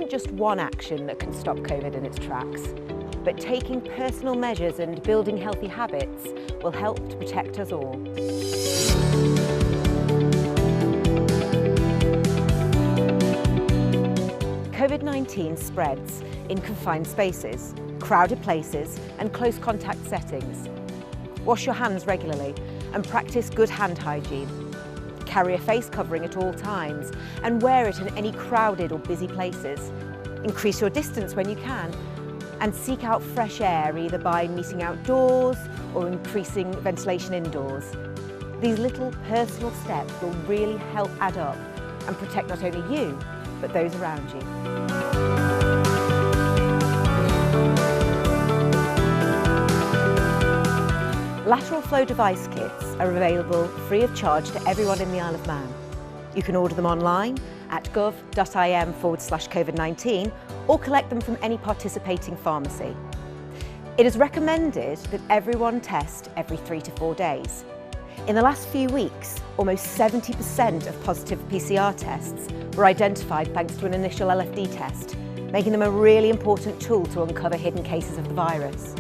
isn't just one action that can stop COVID in its tracks, but taking personal measures and building healthy habits will help to protect us all. COVID-19 spreads in confined spaces, crowded places and close contact settings. Wash your hands regularly and practice good hand hygiene. Carry a face covering at all times and wear it in any crowded or busy places. Increase your distance when you can and seek out fresh air either by meeting outdoors or increasing ventilation indoors. These little personal steps will really help add up and protect not only you, but those around you. Lateral flow device kits are available free of charge to everyone in the Isle of Man. You can order them online at gov.im/COVID-19 or collect them from any participating pharmacy. It is recommended that everyone test every 3 to 4 days. In the last few weeks, almost 70% of positive PCR tests were identified thanks to an initial LFD test, making them a really important tool to uncover hidden cases of the virus.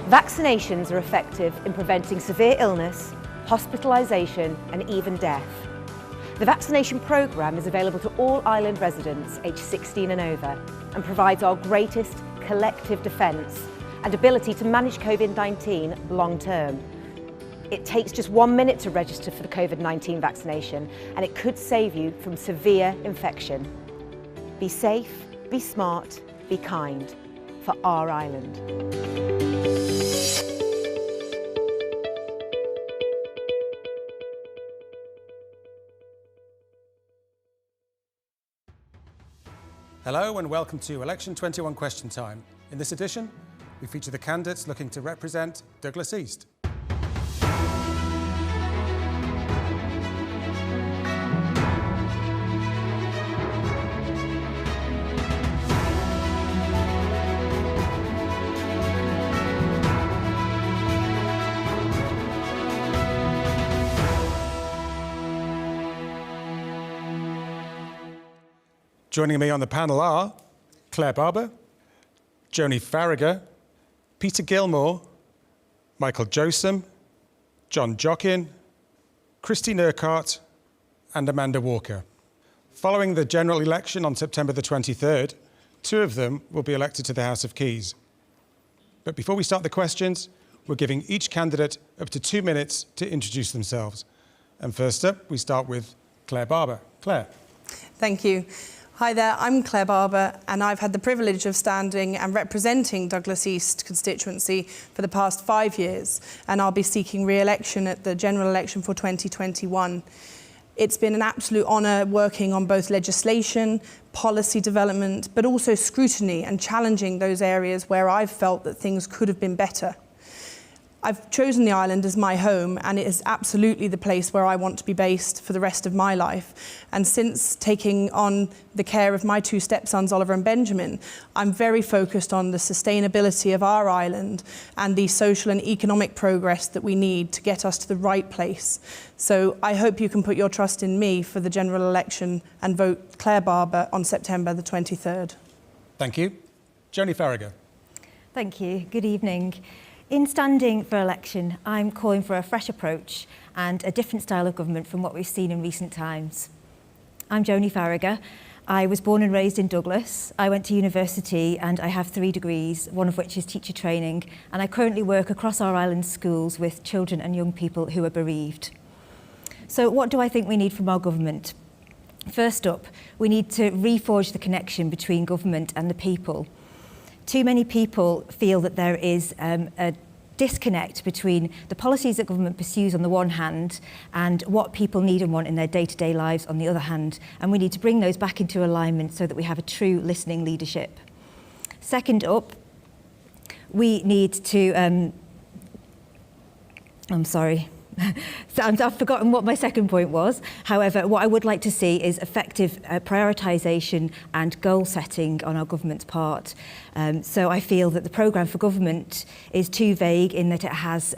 Vaccinations are effective in preventing severe illness, hospitalisation and even death. The vaccination programme is available to all island residents aged 16 and over and provides our greatest collective defence and ability to manage COVID-19 long term. It takes just 1 minute to register for the COVID-19 vaccination and it could save you from severe infection. Be safe, be smart, be kind for our island. Hello and welcome to Election 21 Question Time. In this edition, we feature the candidates looking to represent Douglas East. Joining me on the panel are Claire Barber, Joni Farragher, Peter Gilmore, Michael Josem, John Jockin, Christine Urquhart and Amanda Walker. Following the general election on September the 23rd, 2 of them will be elected to the House of Keys. But before we start the questions, we're giving each candidate up to 2 minutes to introduce themselves. And first up, we start with Claire Barber. Claire. Thank you. Hi there, I'm Claire Barber and I've had the privilege of standing and representing Douglas East constituency for the past 5 years, and I'll be seeking re-election at the general election for 2021. It's been an absolute honour working on both legislation, policy development, but also scrutiny and challenging those areas where I've felt that things could have been better. I've chosen the island as my home and it is absolutely the place where I want to be based for the rest of my life. And since taking on the care of my 2 stepsons, Oliver and Benjamin, I'm very focused on the sustainability of our island and the social and economic progress that we need to get us to the right place. So I hope you can put your trust in me for the general election and vote Claire Barber on September the 23rd. Thank you. Joni Farragher. Thank you. Good evening. In standing for election, I'm calling for a fresh approach and a different style of government from what we've seen in recent times. I'm Joni Farragher. I was born and raised in Douglas. I went to university and I have 3 degrees, one of which is teacher training, and I currently work across our island schools with children and young people who are bereaved. So what do I think we need from our government? First up, we need to reforge the connection between government and the people. Too many people feel that there is a disconnect between the policies that government pursues on the one hand and what people need and want in their day-to-day lives on the other hand. And we need to bring those back into alignment so that we have a true listening leadership. Second up, we need to... So I've forgotten what my second point was. However, what I would like to see is effective prioritisation and goal setting on our government's part. So I feel that the programme for government is too vague in that it has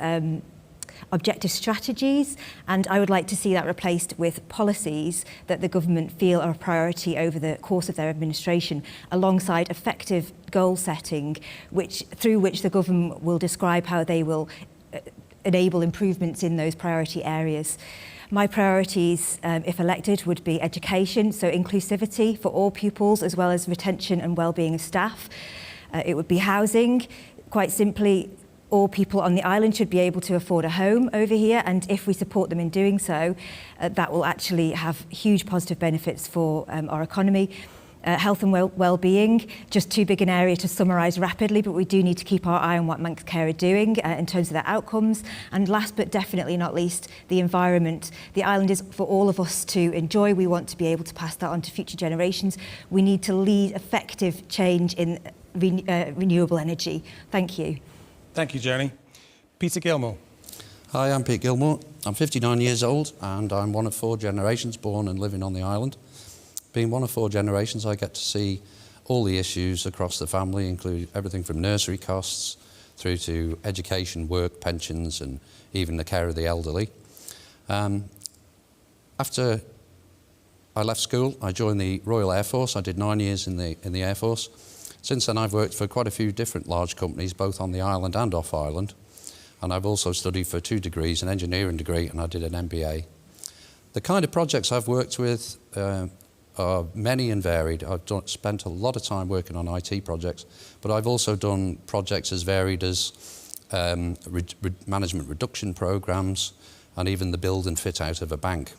objective strategies, and I would like to see that replaced with policies that the government feel are a priority over the course of their administration, alongside effective goal setting, through which the government will describe how they will enable improvements in those priority areas. My priorities, if elected, would be education, so inclusivity for all pupils, as well as retention and well-being of staff. It would be housing. Quite simply, all people on the island should be able to afford a home over here, and if we support them in doing so, that will actually have huge positive benefits for our economy. Health and well-being, just too big an area to summarise rapidly, but we do need to keep our eye on what Manx Care are doing in terms of their outcomes. And last but definitely not least, the environment. The island is for all of us to enjoy. We want to be able to pass that on to future generations. We need to lead effective change in renewable energy. Thank you. Thank you, Joni. Peter Gilmore. Hi, I'm Pete Gilmore. I'm 59 years old and I'm one of 4 generations born and living on the island. Being one of 4 generations, I get to see all the issues across the family, including everything from nursery costs through to education, work, pensions, and even the care of the elderly. After I left school, I joined the Royal Air Force. I did 9 years in the Air Force. Since then, I've worked for quite a few different large companies, both on the island and off island. And I've also studied for 2 degrees, an engineering degree, and I did an MBA. The kind of projects I've worked with are many and varied. I've spent a lot of time working on IT projects, but I've also done projects as varied as management reduction programs and even the build and fit out of a bank.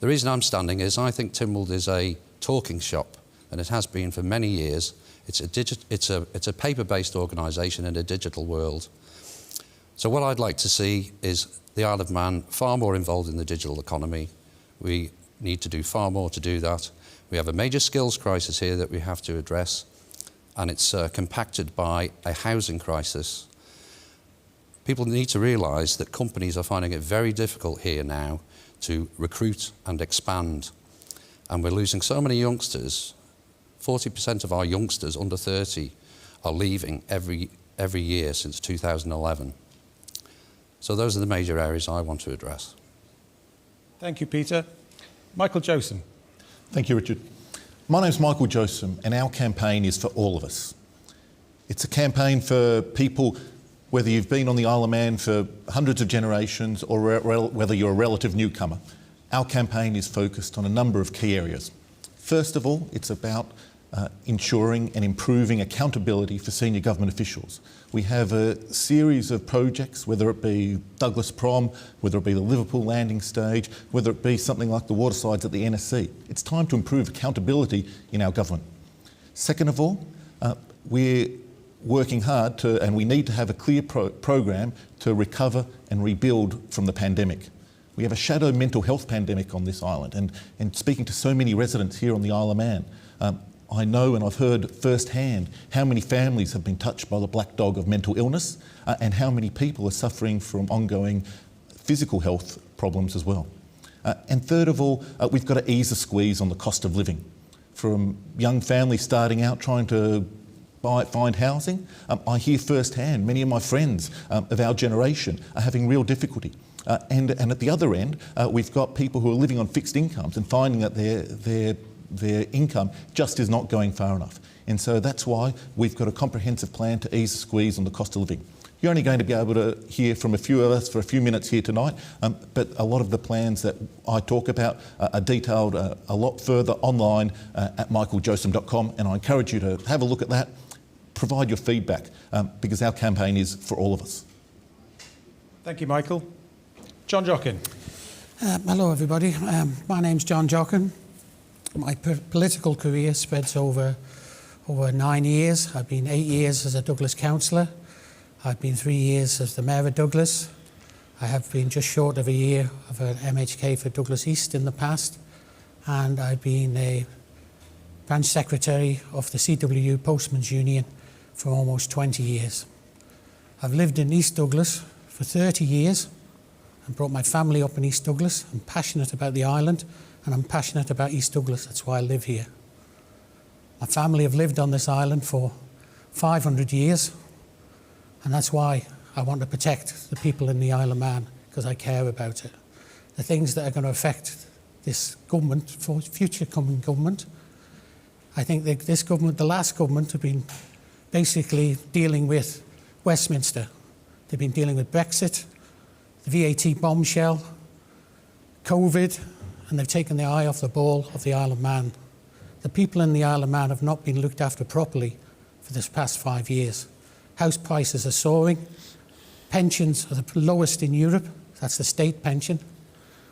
The reason I'm standing is I think Tynwald is a talking shop, and it has been for many years. It's a paper-based organisation in a digital world. So what I'd like to see is the Isle of Man far more involved in the digital economy. We need to do far more to do that. We have a major skills crisis here that we have to address, and it's compacted by a housing crisis. People need to realise that companies are finding it very difficult here now to recruit and expand, and we're losing so many youngsters. 40% of our youngsters under 30 are leaving every year since 2011. So those are the major areas I want to address. Thank you, Peter. Michael Josem. Thank you, Richard. My name's Michael Josem, and our campaign is for all of us. It's a campaign for people, whether you've been on the Isle of Man for hundreds of generations or whether you're a relative newcomer. Our campaign is focused on a number of key areas. First of all, it's about ensuring and improving accountability for senior government officials. We have a series of projects, whether it be Douglas Prom, whether it be the Liverpool landing stage, whether it be something like the watersides at the NSC. It's time to improve accountability in our government. Second of all, we're working hard and we need to have a clear program to recover and rebuild from the pandemic. We have a shadow mental health pandemic on this island, and speaking to so many residents here on the Isle of Man, I know and I've heard firsthand how many families have been touched by the black dog of mental illness and how many people are suffering from ongoing physical health problems as well. And third of all, we've got to ease the squeeze on the cost of living. From young families starting out trying to find housing, I hear firsthand many of my friends of our generation are having real difficulty. And at the other end, we've got people who are living on fixed incomes and finding that their income just is not going far enough. And so that's why we've got a comprehensive plan to ease the squeeze on the cost of living. You're only going to be able to hear from a few of us for a few minutes here tonight, but a lot of the plans that I talk about are detailed a lot further online at michaeljosem.com, and I encourage you to have a look at that, provide your feedback, because our campaign is for all of us. Thank you, Michael. John Jockin. Hello, everybody. My name's John Jockin. My political career spreads over 9 years. I've been 8 years as a Douglas councillor. I've been 3 years as the Mayor of Douglas. I have been just short of a year of an MHK for Douglas East in the past, and I've been a branch secretary of the CWU Postmen's Union for almost 20 years. I've lived in East Douglas for 30 years and brought my family up in East Douglas. I'm passionate about the island, and I'm passionate about East Douglas. That's why I live here. My family have lived on this island for 500 years, and that's why I want to protect the people in the Isle of Man because I care about it. The things that are going to affect this government, for future coming government, I think that this government, the last government, have been basically dealing with Westminster. They've been dealing with Brexit, the VAT bombshell, COVID, and they've taken their eye off the ball of the Isle of Man. The people in the Isle of Man have not been looked after properly for this past 5 years. House prices are soaring. Pensions are the lowest in Europe. That's the state pension.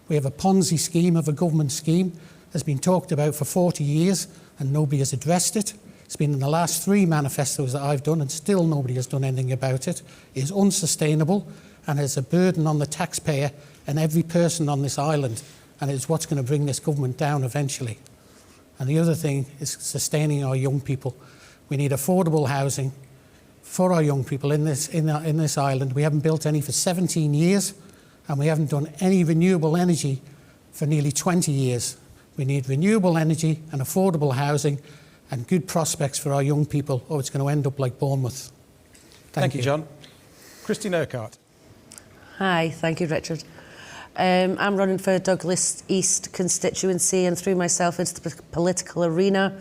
We have a Ponzi scheme of a government scheme that's been talked about for 40 years and nobody has addressed it. It's been in the last 3 manifestos that I've done and still nobody has done anything about it. It is unsustainable and is a burden on the taxpayer and every person on this island, and it is what's going to bring this government down eventually. And the other thing is sustaining our young people. We need affordable housing for our young people in this island. We haven't built any for 17 years and we haven't done any renewable energy for nearly 20 years. We need renewable energy and affordable housing and good prospects for our young people, or it's going to end up like Bournemouth. Thank you, John. Christine Urquhart. Hi, thank you, Richard. I'm running for Douglas East constituency and threw myself into the political arena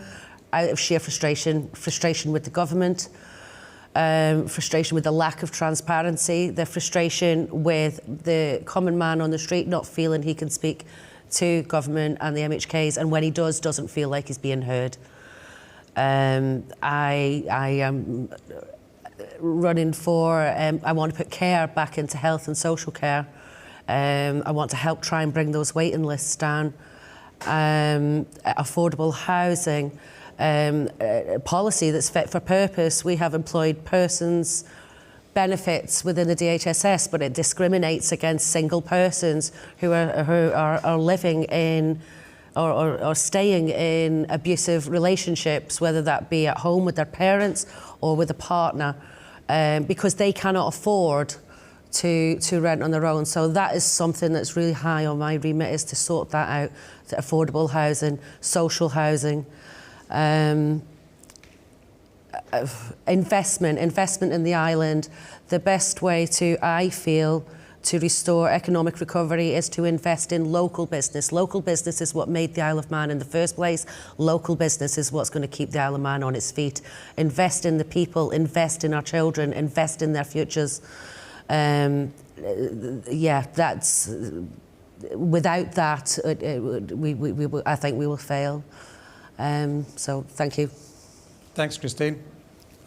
out of sheer frustration with the government, frustration with the lack of transparency, the frustration with the common man on the street not feeling he can speak to government and the MHKs, and when he doesn't feel like he's being heard. I am running for, I want to put care back into health and social care. I want to help try and bring those waiting lists down. Affordable housing, policy that's fit for purpose. We have employed persons benefits within the DHSS, but it discriminates against single persons who are living in or staying in abusive relationships, whether that be at home with their parents or with a partner, because they cannot afford to rent on their own. So that is something that's really high on my remit, is to sort that out, to affordable housing, social housing, investment in the island. The best way to, I feel, to restore economic recovery is to invest in local business. Local business is what made the Isle of Man in the first place. Local business is what's going to keep the Isle of Man on its feet. Invest in the people, invest in our children, invest in their futures. Yeah, that's, without that, I think we will fail. So thank you. Thanks, Christine.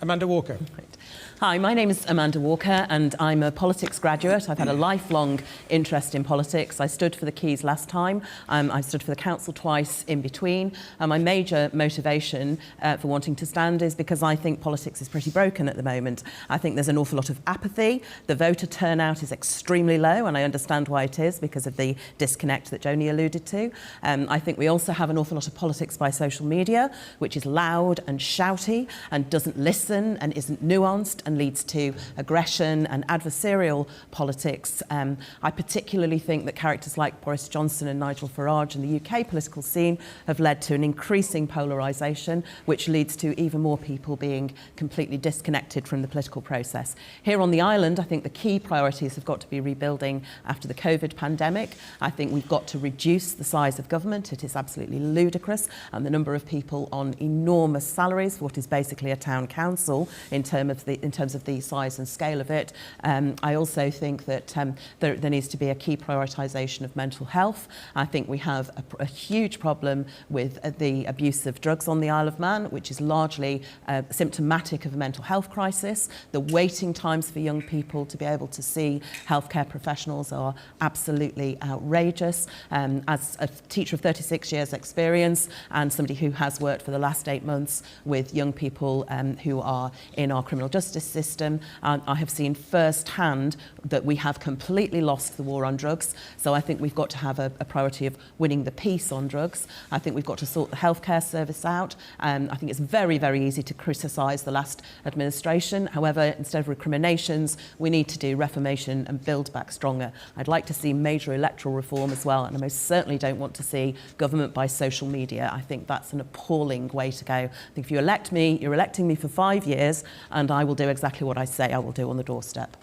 Amanda Walker. Right. Hi, my name is Amanda Walker and I'm a politics graduate. I've had a lifelong interest in politics. I stood for the Keys last time. I stood for the council twice in between. My major motivation for wanting to stand is because I think politics is pretty broken at the moment. I think there's an awful lot of apathy. The voter turnout is extremely low, and I understand why it is, because of the disconnect that Joni alluded to. I think we also have an awful lot of politics by social media, which is loud and shouty and doesn't listen and isn't nuanced and leads to aggression and adversarial politics. I particularly think that characters like Boris Johnson and Nigel Farage in the UK political scene have led to an increasing polarisation, which leads to even more people being completely disconnected from the political process. Here on the island, I think the key priorities have got to be rebuilding after the COVID pandemic. I think we've got to reduce the size of government. It is absolutely ludicrous, and the number of people on enormous salaries for what is basically a town council in terms of the size and scale of it. I also think that there needs to be a key prioritisation of mental health. I think we have a huge problem with the abuse of drugs on the Isle of Man, which is largely symptomatic of a mental health crisis. The waiting times for young people to be able to see healthcare professionals are absolutely outrageous. As a teacher of 36 years experience and somebody who has worked for the last 8 months with young people who are in our criminal justice system, I have seen firsthand that we have completely lost the war on drugs. So I think we've got to have a priority of winning the peace on drugs. I think we've got to sort the healthcare service out. I think it's very, very easy to criticise the last administration. However, instead of recriminations, we need to do reformation and build back stronger. I'd like to see major electoral reform as well, and I most certainly don't want to see government by social media. I think that's an appalling way to go. I think if you elect me, you're electing me for 5 5 years, and I will do exactly what I say I will do on the doorstep.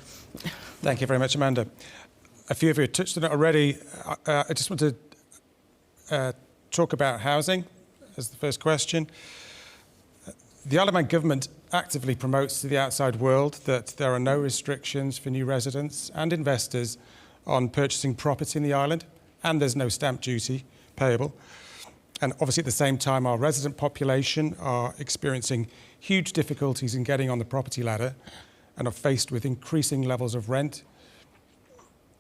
Thank you very much, Amanda. A few of you touched on it already. I just want to talk about housing as the first question. The Isle of Man government actively promotes to the outside world that there are no restrictions for new residents and investors on purchasing property in the island, and there's no stamp duty payable. And obviously at the same time, our resident population are experiencing huge difficulties in getting on the property ladder and are faced with increasing levels of rent.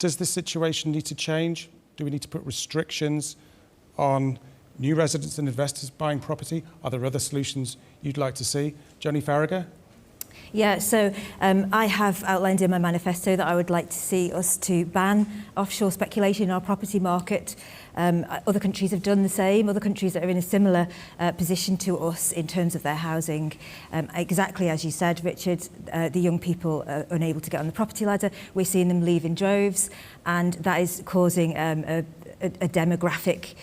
Does this situation need to change? Do we need to put restrictions on new residents and investors buying property? Are there other solutions you'd like to see? Johnny Farragher? Yeah, so I have outlined in my manifesto that I would like to see us to ban offshore speculation in our property market. Other countries have done the same, other countries that are in a similar position to us in terms of their housing. Exactly as you said, Richard, the young people are unable to get on the property ladder. We're seeing them leave in droves, and that is causing a demographic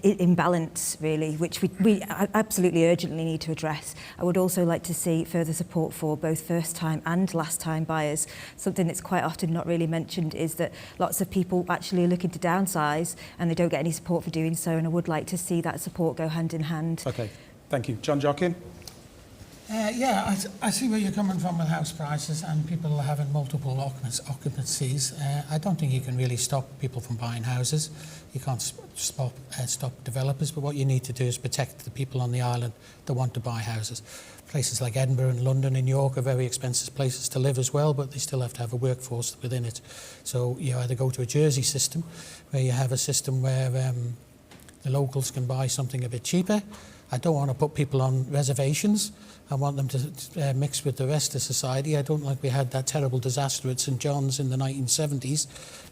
imbalance, really, which we absolutely urgently need to address. I would also like to see further support for both first-time and last-time buyers. Something that's quite often not really mentioned is that lots of people actually are looking to downsize and they don't get any support for doing so, and I would like to see that support go hand in hand. Okay, thank you. John Jockin? Yeah, I see where you're coming from with house prices and people having multiple occupancies. I don't think you can really stop people from buying houses. You can't stop developers, but what you need to do is protect the people on the island that want to buy houses. Places like Edinburgh and London and York are very expensive places to live as well, but they still have to have a workforce within it. So you either go to a Jersey system, where you have a system where the locals can buy something a bit cheaper. I don't want to put people on reservations. I want them to mix with the rest of society. I don't like we had that terrible disaster at St John's in the 1970s.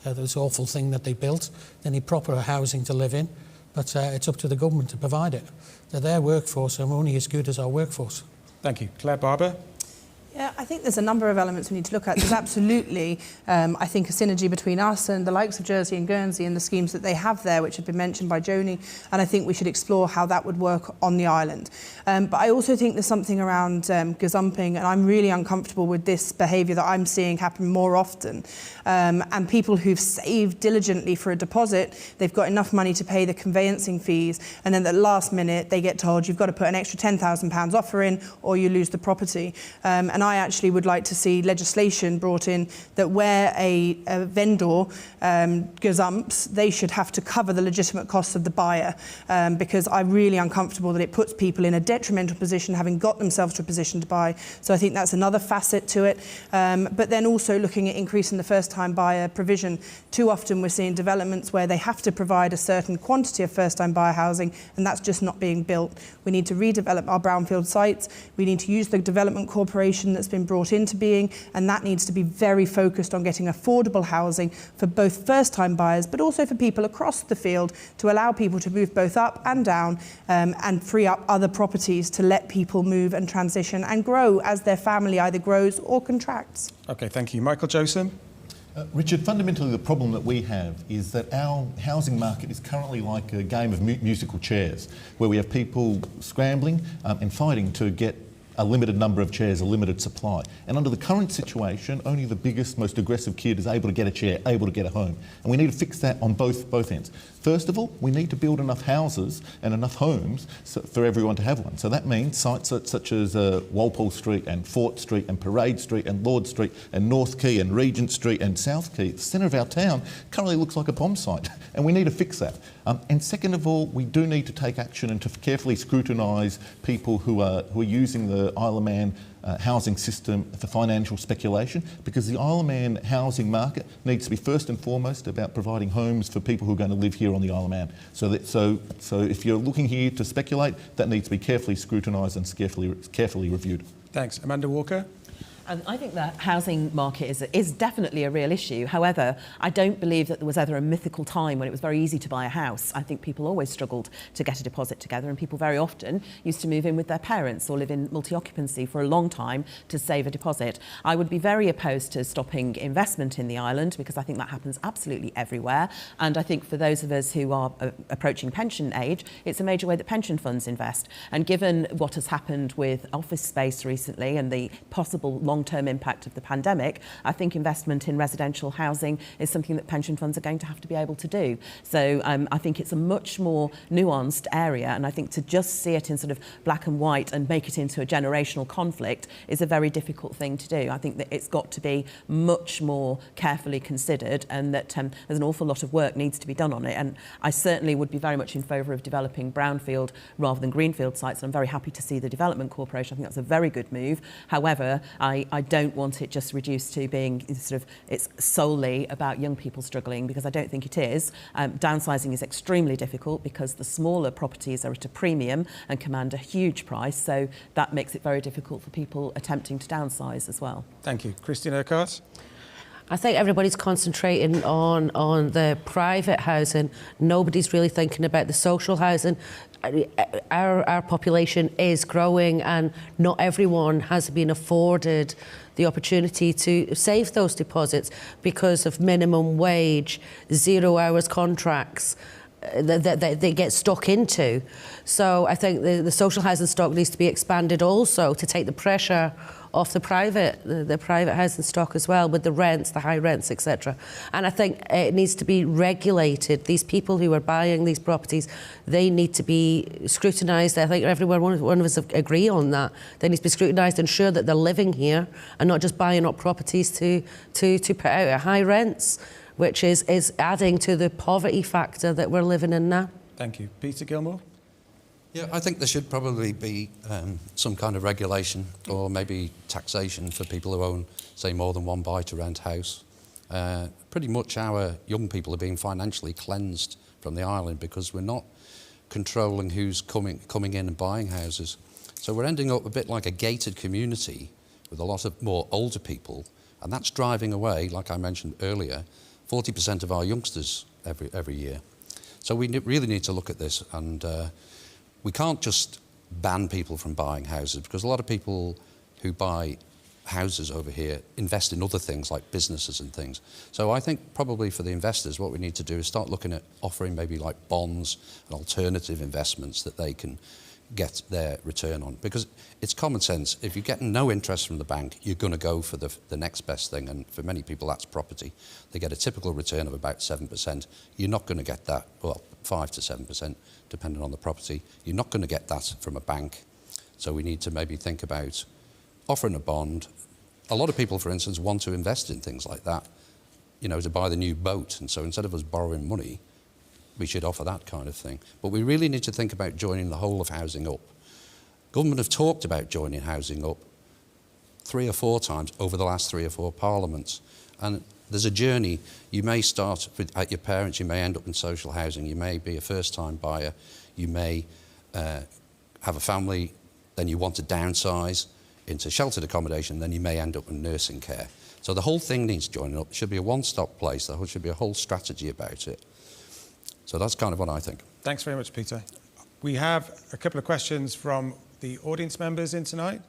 This awful thing that they built. They need proper housing to live in, but it's up to the government to provide it. Their workforce are only as good as our workforce. Thank you. Claire Barber? Yeah, I think there's a number of elements we need to look at. There's absolutely, I think, a synergy between us and the likes of Jersey and Guernsey and the schemes that they have there, which have been mentioned by Joni, and I think we should explore how that would work on the island. But I also think there's something around gazumping, and I'm really uncomfortable with this behaviour that I'm seeing happen more often. And people who've saved diligently for a deposit, they've got enough money to pay the conveyancing fees, and then at the last minute they get told you've got to put an extra £10,000 offer in or you lose the property. And I actually would like to see legislation brought in that where a vendor gazumps, they should have to cover the legitimate costs of the buyer, because I'm really uncomfortable that it puts people in a detrimental position having got themselves to a position to buy. So I think that's another facet to it. But then also looking at increasing the first-time buyer provision. Too often we're seeing developments where they have to provide a certain quantity of first-time buyer housing, and that's just not being built. We need to redevelop our brownfield sites. We need to use the development corporation that's been brought into being, and that needs to be very focused on getting affordable housing for both first-time buyers but also for people across the field, to allow people to move both up and down, and free up other properties to let people move and transition and grow as their family either grows or contracts. Okay, thank you. Michael Josem? Richard, fundamentally the problem that we have is that our housing market is currently like a game of musical chairs, where we have people scrambling and fighting to get a limited number of chairs, a limited supply. And under the current situation, only the biggest, most aggressive kid is able to get a chair, able to get a home. And we need to fix that on both ends. First of all, we need to build enough houses and enough homes for everyone to have one. So that means sites such as Walpole Street and Fort Street and Parade Street and Lord Street and North Quay and Regent Street and South Quay, the centre of our town, currently looks like a bomb site, and we need to fix that. And second of all, we do need to take action and to carefully scrutinise people who are using the Isle of Man housing system for financial speculation, because the Isle of Man housing market needs to be first and foremost about providing homes for people who are going to live here on the Isle of Man. So if you're looking here to speculate, that needs to be carefully scrutinised and carefully reviewed. Thanks. Amanda Walker? And I think the housing market is definitely a real issue. However, I don't believe that there was ever a mythical time when it was very easy to buy a house. I think people always struggled to get a deposit together, and people very often used to move in with their parents or live in multi-occupancy for a long time to save a deposit. I would be very opposed to stopping investment in the island because I think that happens absolutely everywhere. And I think for those of us who are approaching pension age, it's a major way that pension funds invest. And given what has happened with office space recently and the possible long-term impact of the pandemic, I think investment in residential housing is something that pension funds are going to have to be able to do. So I think it's a much more nuanced area, and I think to just see it in sort of black and white and make it into a generational conflict is a very difficult thing to do. I think that it's got to be much more carefully considered, and that there's an awful lot of work needs to be done on it. And I certainly would be very much in favour of developing brownfield rather than greenfield sites, and I'm very happy to see the Development Corporation. I think that's a very good move. However, I don't want it just reduced to being sort of, it's solely about young people struggling, because I don't think it is. Downsizing is extremely difficult because the smaller properties are at a premium and command a huge price, so that makes it very difficult for people attempting to downsize as well. Thank you. Christine Urquhart? I think everybody's concentrating on the private housing. Nobody's really thinking about the social housing. Our population is growing, and not everyone has been afforded the opportunity to save those deposits because of minimum wage, 0 hours contracts that they get stuck into. So I think the social housing stock needs to be expanded also to take the pressure off the private housing stock as well, with the rents, the high rents, etc. And I think it needs to be regulated. These people who are buying these properties, they need to be scrutinised. I think one of us agree on that. They need to be scrutinised, ensure that they're living here and not just buying up properties to put out at high rents, which is adding to the poverty factor that we're living in now. Thank you. Peter Gilmore? Yeah, I think there should probably be some kind of regulation or maybe taxation for people who own, say, more than one buy-to-rent house. Pretty much our young people are being financially cleansed from the island because we're not controlling who's coming in and buying houses. So we're ending up a bit like a gated community with a lot of more older people, and that's driving away, like I mentioned earlier, 40% of our youngsters every year. So we really need to look at this, and we can't just ban people from buying houses, because a lot of people who buy houses over here invest in other things like businesses and things. So I think probably for the investors, what we need to do is start looking at offering maybe like bonds and alternative investments that they can get their return on. Because it's common sense, if you're getting no interest from the bank, you're going to go for the next best thing, and for many people that's property. They get a typical return of about 7%. You're not going to get that, well, 5 to 7%, depending on the property. You're not going to get that from a bank. So we need to maybe think about offering a bond. A lot of people, for instance, want to invest in things like that, you know, to buy the new boat. And so instead of us borrowing money, we should offer that kind of thing. But we really need to think about joining the whole of housing up. Government have talked about joining housing up 3 or 4 times over the last 3 or 4 parliaments. And there's a journey. You may start at your parents, you may end up in social housing, you may be a first-time buyer, you may have a family, then you want to downsize into sheltered accommodation, then you may end up in nursing care. So the whole thing needs joining up. It should be a one-stop place. There should be a whole strategy about it. So that's kind of what I think. Thanks very much, Peter. We have a couple of questions from the audience members in tonight.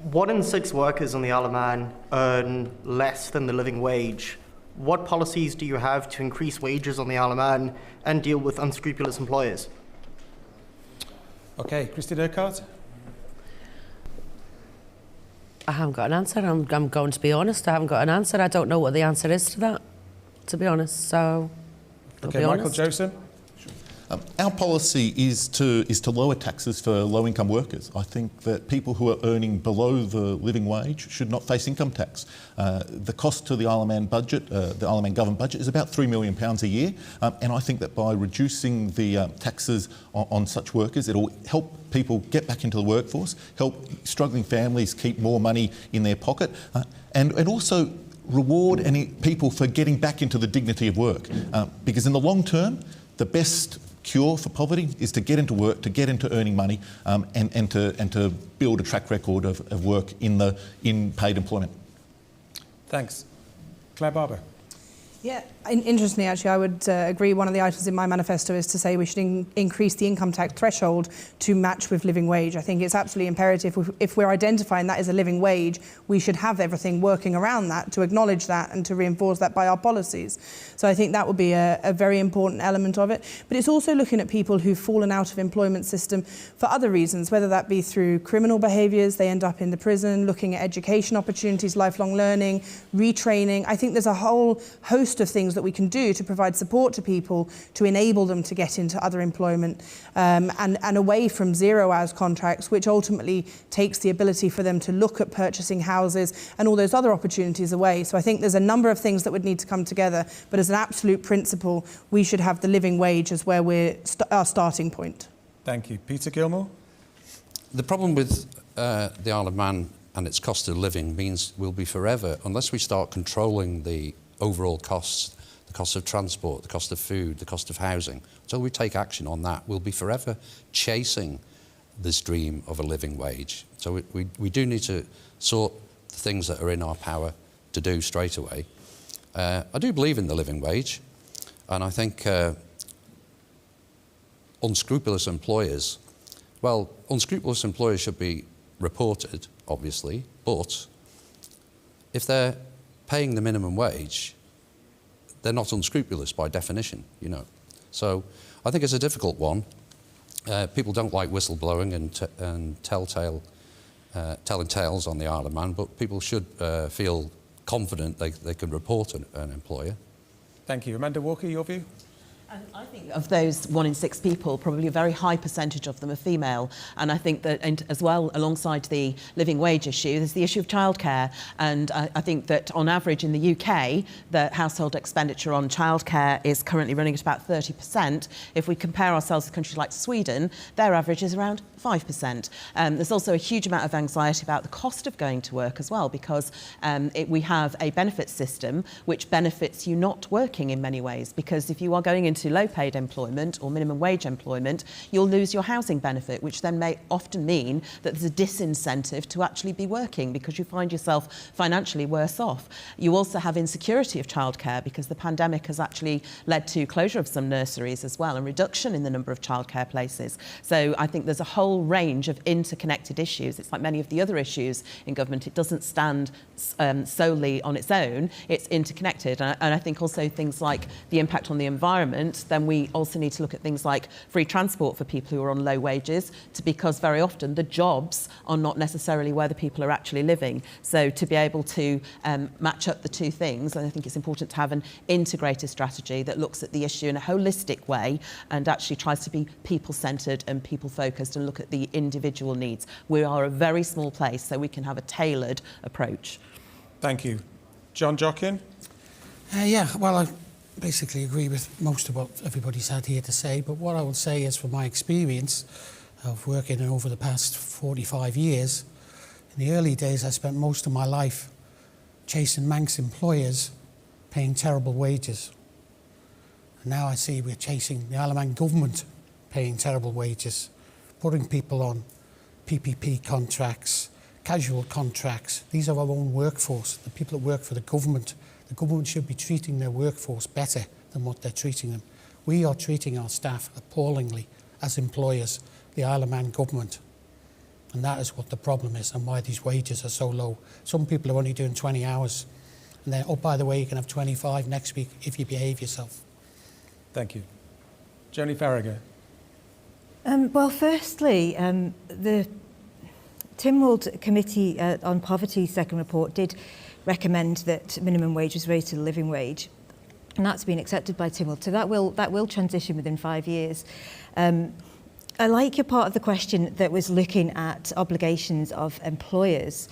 1 in 6 workers on the Isle of Man earn less than the living wage. What policies do you have to increase wages on the Isle of Man and deal with unscrupulous employers? Okay, Christine Urquhart? I haven't got an answer. I'm going to be honest. I haven't got an answer. I don't know what the answer is to that, to be honest. So, okay, Michael Joseph? Our policy is to lower taxes for low-income workers. I think that people who are earning below the living wage should not face income tax. The cost to the Isle of Man budget, the Isle of Man government budget, is about £3 million a year, and I think that by reducing the taxes on such workers, it'll help people get back into the workforce, help struggling families keep more money in their pocket, and also reward any people for getting back into the dignity of work. Because in the long term, the best cure for poverty is to get into work, to get into earning money, and to build a track record of work in paid employment. Thanks. Claire Barber. Yeah, interestingly, actually, I would agree. One of the items in my manifesto is to say we should increase the income tax threshold to match with living wage. I think it's absolutely imperative. If we're identifying that as a living wage, we should have everything working around that to acknowledge that and to reinforce that by our policies. So I think that would be a very important element of it. But it's also looking at people who've fallen out of employment system for other reasons, whether that be through criminal behaviours, they end up in the prison, looking at education opportunities, lifelong learning, retraining. I think there's a whole host of things that we can do to provide support to people to enable them to get into other employment and away from 0 hours contracts, which ultimately takes the ability for them to look at purchasing houses and all those other opportunities away. So I think there's a number of things that would need to come together, but as an absolute principle, we should have the living wage as where we're our starting point. Thank you. Peter Gilmore? The problem with the Isle of Man and its cost of living means we'll be forever, unless we start controlling the overall costs, the cost of transport, the cost of food, the cost of housing. Until we take action on that, we'll be forever chasing this dream of a living wage. So we do need to sort the things that are in our power to do straight away. I do believe in the living wage, and I think unscrupulous employers, well, unscrupulous employers should be reported, obviously, but if they're paying the minimum wage, they're not unscrupulous by definition, you know. So I think it's a difficult one. People don't like whistleblowing and telling tales on the Isle of Man, but people should feel confident they can report an employer. Thank you. Amanda Walker, your view? And I think of those 1 in 6 people, probably a very high percentage of them are female. And I think that, and as well, alongside the living wage issue, there's the issue of childcare. And I think that on average in the UK, the household expenditure on childcare is currently running at about 30%. If we compare ourselves to countries like Sweden, their average is around 5%. There's also a huge amount of anxiety about the cost of going to work as well, because we have a benefits system which benefits you not working in many ways, because if you are going into low-paid employment or minimum wage employment, you'll lose your housing benefit, which then may often mean that there's a disincentive to actually be working because you find yourself financially worse off. You also have insecurity of childcare because the pandemic has actually led to closure of some nurseries as well and reduction in the number of childcare places. So I think there's a whole range of interconnected issues. It's like many of the other issues in government. It doesn't stand solely on its own. It's interconnected. And I think also things like the impact on the environment, then we also need to look at things like free transport for people who are on low wages, because very often the jobs are not necessarily where the people are actually living. So to be able to match up the two things, and I think it's important to have an integrated strategy that looks at the issue in a holistic way and actually tries to be people-centred and people-focused and look at the individual needs. We are a very small place, so we can have a tailored approach. Thank you. John Jockin? Yeah, well, I basically agree with most of what everybody's had here to say, but what I would say is from my experience of working over the past 45 years, in the early days I spent most of my life chasing Manx employers paying terrible wages. And now I see we're chasing the Isle of Man government paying terrible wages, putting people on PPP contracts, casual contracts. These are our own workforce, the people that work for the government. The government should be treating their workforce better than what they're treating them. We are treating our staff appallingly as employers, the Isle of Man government. And that is what the problem is and why these wages are so low. Some people are only doing 20 hours. And then, oh, by the way, you can have 25 next week if you behave yourself. Thank you. Joni Farragher. Well, firstly, the Tynwald Committee on Poverty's second report did recommend that minimum wage was raised to the living wage, and that's been accepted by Tynwald. So that will transition within 5 years. I like your part of the question that was looking at obligations of employers,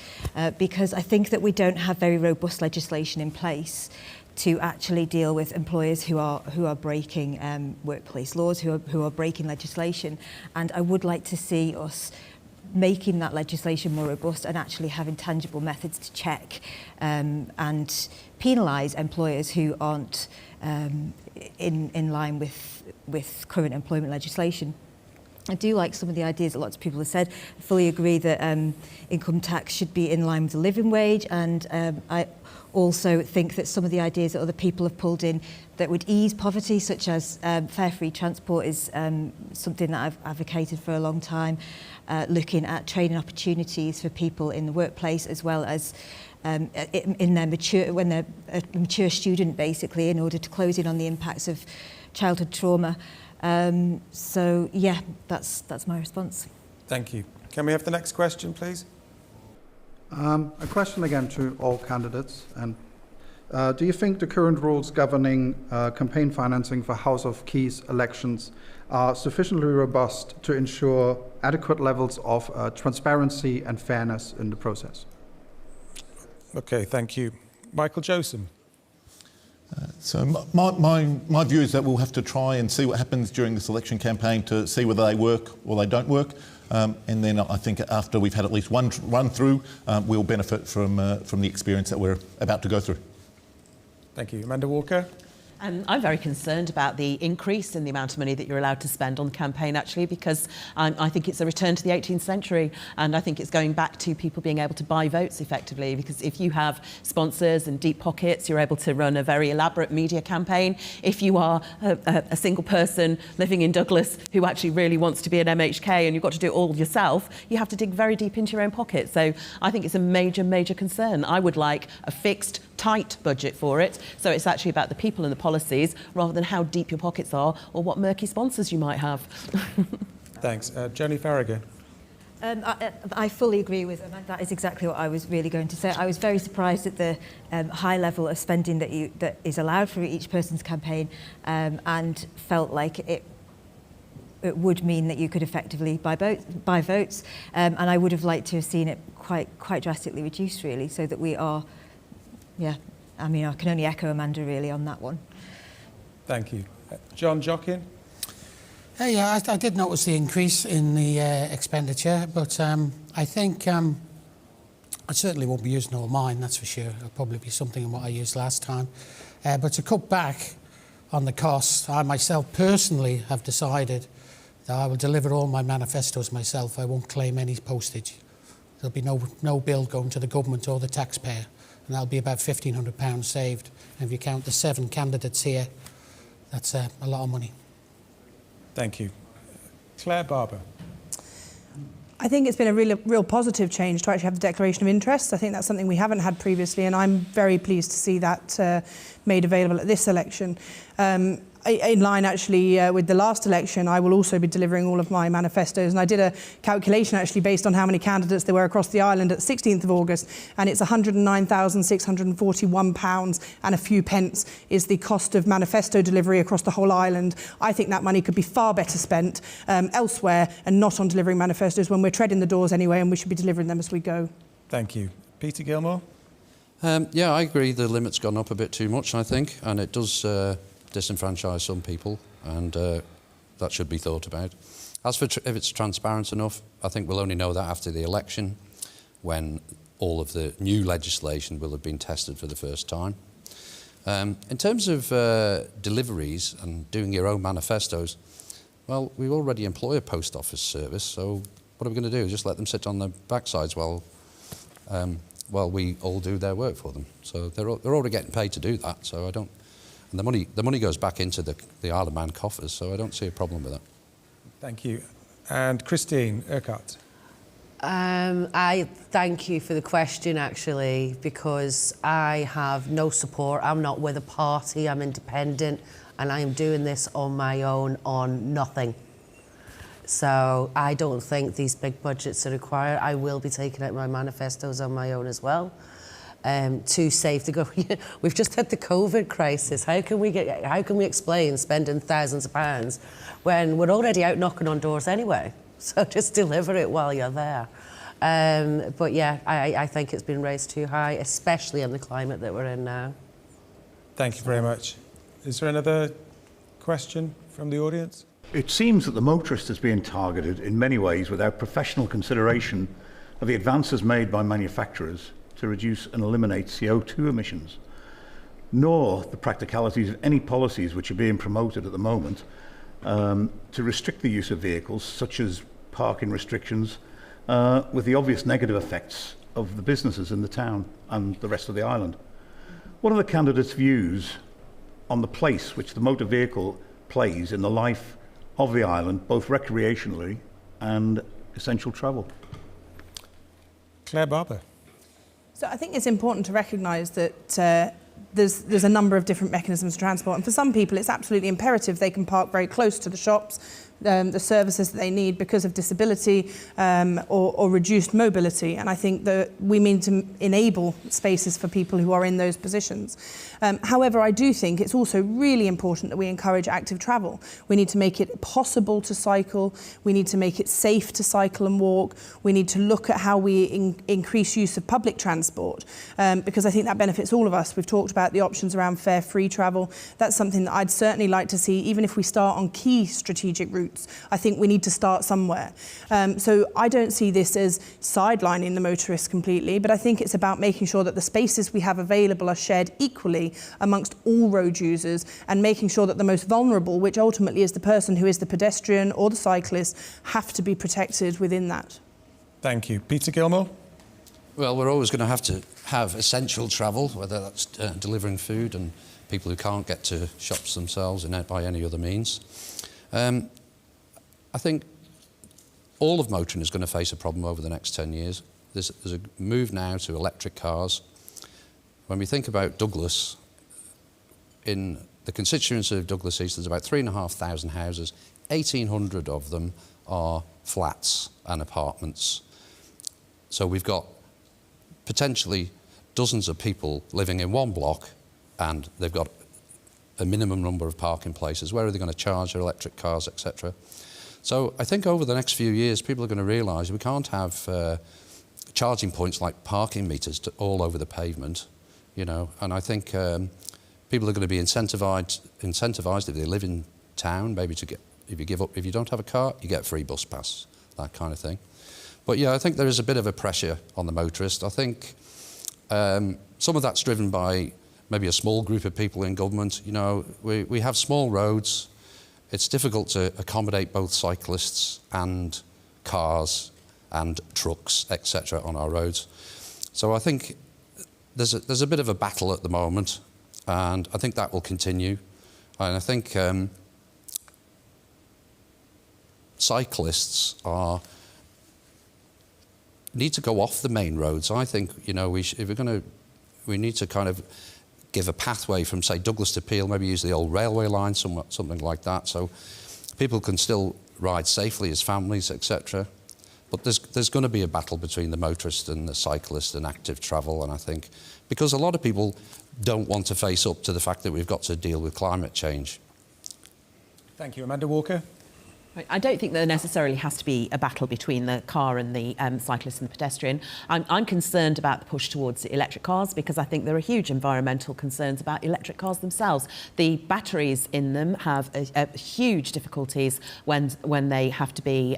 because I think that we don't have very robust legislation in place to actually deal with employers who are breaking workplace laws, who are breaking legislation. And I would like to see us making that legislation more robust and actually having tangible methods to check and penalise employers who aren't in line with current employment legislation. I do like some of the ideas that lots of people have said. I fully agree that income tax should be in line with the living wage, and I also think that some of the ideas that other people have pulled in that would ease poverty, such as fare free transport, is something that I've advocated for a long time, looking at training opportunities for people in the workplace, as well as in their when they're a mature student, basically, in order to close in on the impacts of childhood trauma. So yeah, that's my response. Thank you. Can we have the next question, please? A question again to all candidates. And do you think the current rules governing campaign financing for House of Keys elections are sufficiently robust to ensure adequate levels of transparency and fairness in the process? Okay, thank you. Michael Joseph. So my view is that we'll have to try and see what happens during this election campaign to see whether they work or they don't work. And then I think after we've had at least one run through, we'll benefit from the experience that we're about to go through. Thank you. Amanda Walker. I'm very concerned about the increase in the amount of money that you're allowed to spend on the campaign, actually, because I think it's a return to the 18th century, and I think it's going back to people being able to buy votes effectively, because if you have sponsors and deep pockets, you're able to run a very elaborate media campaign. If you are a single person living in Douglas who actually really wants to be an MHK and you've got to do it all yourself, you have to dig very deep into your own pocket. So I think it's a major, major concern. I would like a fixed, tight budget for it, so it's actually about the people and the policies rather than how deep your pockets are or what murky sponsors you might have. Thanks. Joni Farragher. I fully agree with Amanda. That is exactly what I was really going to say. I was very surprised at the high level of spending that is allowed for each person's campaign, and felt like it would mean that you could effectively buy votes, and I would have liked to have seen it quite drastically reduced, really, so that we are. Yeah, I mean, I can only echo Amanda really on that one. Thank you. John Jockin. Yeah, I did notice the increase in the expenditure, but I think I certainly won't be using all mine, that's for sure. It'll probably be something in what I used last time. But to cut back on the cost, I myself personally have decided that I will deliver all my manifestos myself. I won't claim any postage. There'll be no bill going to the government or the taxpayer. And that'll be about £1,500 saved. And if you count the 7 candidates here, that's a lot of money. Thank you. Claire Barber. I think it's been a real positive change to actually have the declaration of interests. I think that's something we haven't had previously, and I'm very pleased to see that made available at this election. In line actually with the last election, I will also be delivering all of my manifestos, and I did a calculation actually based on how many candidates there were across the island at 16th of August, and it's £109,641 and a few pence is the cost of manifesto delivery across the whole island. I think that money could be far better spent elsewhere and not on delivering manifestos when we're treading the doors anyway, and we should be delivering them as we go. Thank you. Peter Gilmore. Yeah, I agree the limit's gone up a bit too much, I think, and it does disenfranchise some people, and that should be thought about. As for if it's transparent enough, I think we'll only know that after the election, when all of the new legislation will have been tested for the first time. In terms of deliveries and doing your own manifestos, well, we already employ a post office service, so what are we going to do? Just let them sit on their backsides while we all do their work for them? So they're already getting paid to do that, so I don't. And the money goes back into the Isle of Man coffers, so I don't see a problem with that. Thank you. And Christine Urquhart. I thank you for the question, actually, because I have no support. I'm not with a party, I'm independent, and I am doing this on my own on nothing. So I don't think these big budgets are required. I will be taking out my manifestos on my own as well. To save the government. We've just had the COVID crisis. How can we explain spending thousands of pounds when we're already out knocking on doors anyway? So just deliver it while you're there. But yeah, I think it's been raised too high, especially in the climate that we're in now. Thank you very much. Is there another question from the audience? It seems that the motorist is being targeted in many ways without professional consideration of the advances made by manufacturers to reduce and eliminate CO2 emissions, nor the practicalities of any policies which are being promoted at the moment to restrict the use of vehicles, such as parking restrictions, with the obvious negative effects of the businesses in the town and the rest of the island. What are the candidates' views on the place which the motor vehicle plays in the life of the island, both recreationally and essential travel? Claire Barber. So I think it's important to recognise that there's a number of different mechanisms of transport, and for some people it's absolutely imperative they can park very close to the shops, the services that they need because of disability or reduced mobility. And I think that we mean to enable spaces for people who are in those positions. However, I do think it's also really important that we encourage active travel. We need to make it possible to cycle. We need to make it safe to cycle and walk. We need to look at how we increase use of public transport because I think that benefits all of us. We've talked about the options around fare-free travel. That's something that I'd certainly like to see, even if we start on key strategic routes. I think we need to start somewhere. So I don't see this as sidelining the motorists completely, but I think it's about making sure that the spaces we have available are shared equally amongst all road users and making sure that the most vulnerable, which ultimately is the person who is the pedestrian or the cyclist, have to be protected within that. Thank you. Peter Gilmore? Well, we're always going to have essential travel, whether that's delivering food and people who can't get to shops themselves by any other means. I think all of motoring is going to face a problem over the next 10 years. There's a move now to electric cars. When we think about Douglas, in the constituency of Douglas East, there's about 3,500 houses. 1,800 of them are flats and apartments. So we've got potentially dozens of people living in one block and they've got a minimum number of parking places. Where are they going to charge their electric cars, etc.? So I think over the next few years, people are going to realise we can't have charging points like parking meters all over the pavement, you know. And I think people are going to be incentivised if they live in town, maybe to get, if you don't have a car, you get a free bus pass, that kind of thing. But yeah, I think there is a bit of a pressure on the motorist. I think some of that's driven by maybe a small group of people in government. You know, we have small roads. It's difficult to accommodate both cyclists and cars and trucks, etc., on our roads. So I think there's a bit of a battle at the moment, and I think that will continue. And I think cyclists need to go off the main roads. I think, you know, we need to kind of give a pathway from, say, Douglas to Peel, maybe use the old railway line, something like that, so people can still ride safely as families, etc. But there's going to be a battle between the motorist and the cyclist and active travel, and I think because a lot of people don't want to face up to the fact that we've got to deal with climate change. Thank you. Amanda Walker? I don't think there necessarily has to be a battle between the car and the cyclist and the pedestrian. I'm concerned about the push towards electric cars because I think there are huge environmental concerns about electric cars themselves. The batteries in them have huge difficulties when they have to be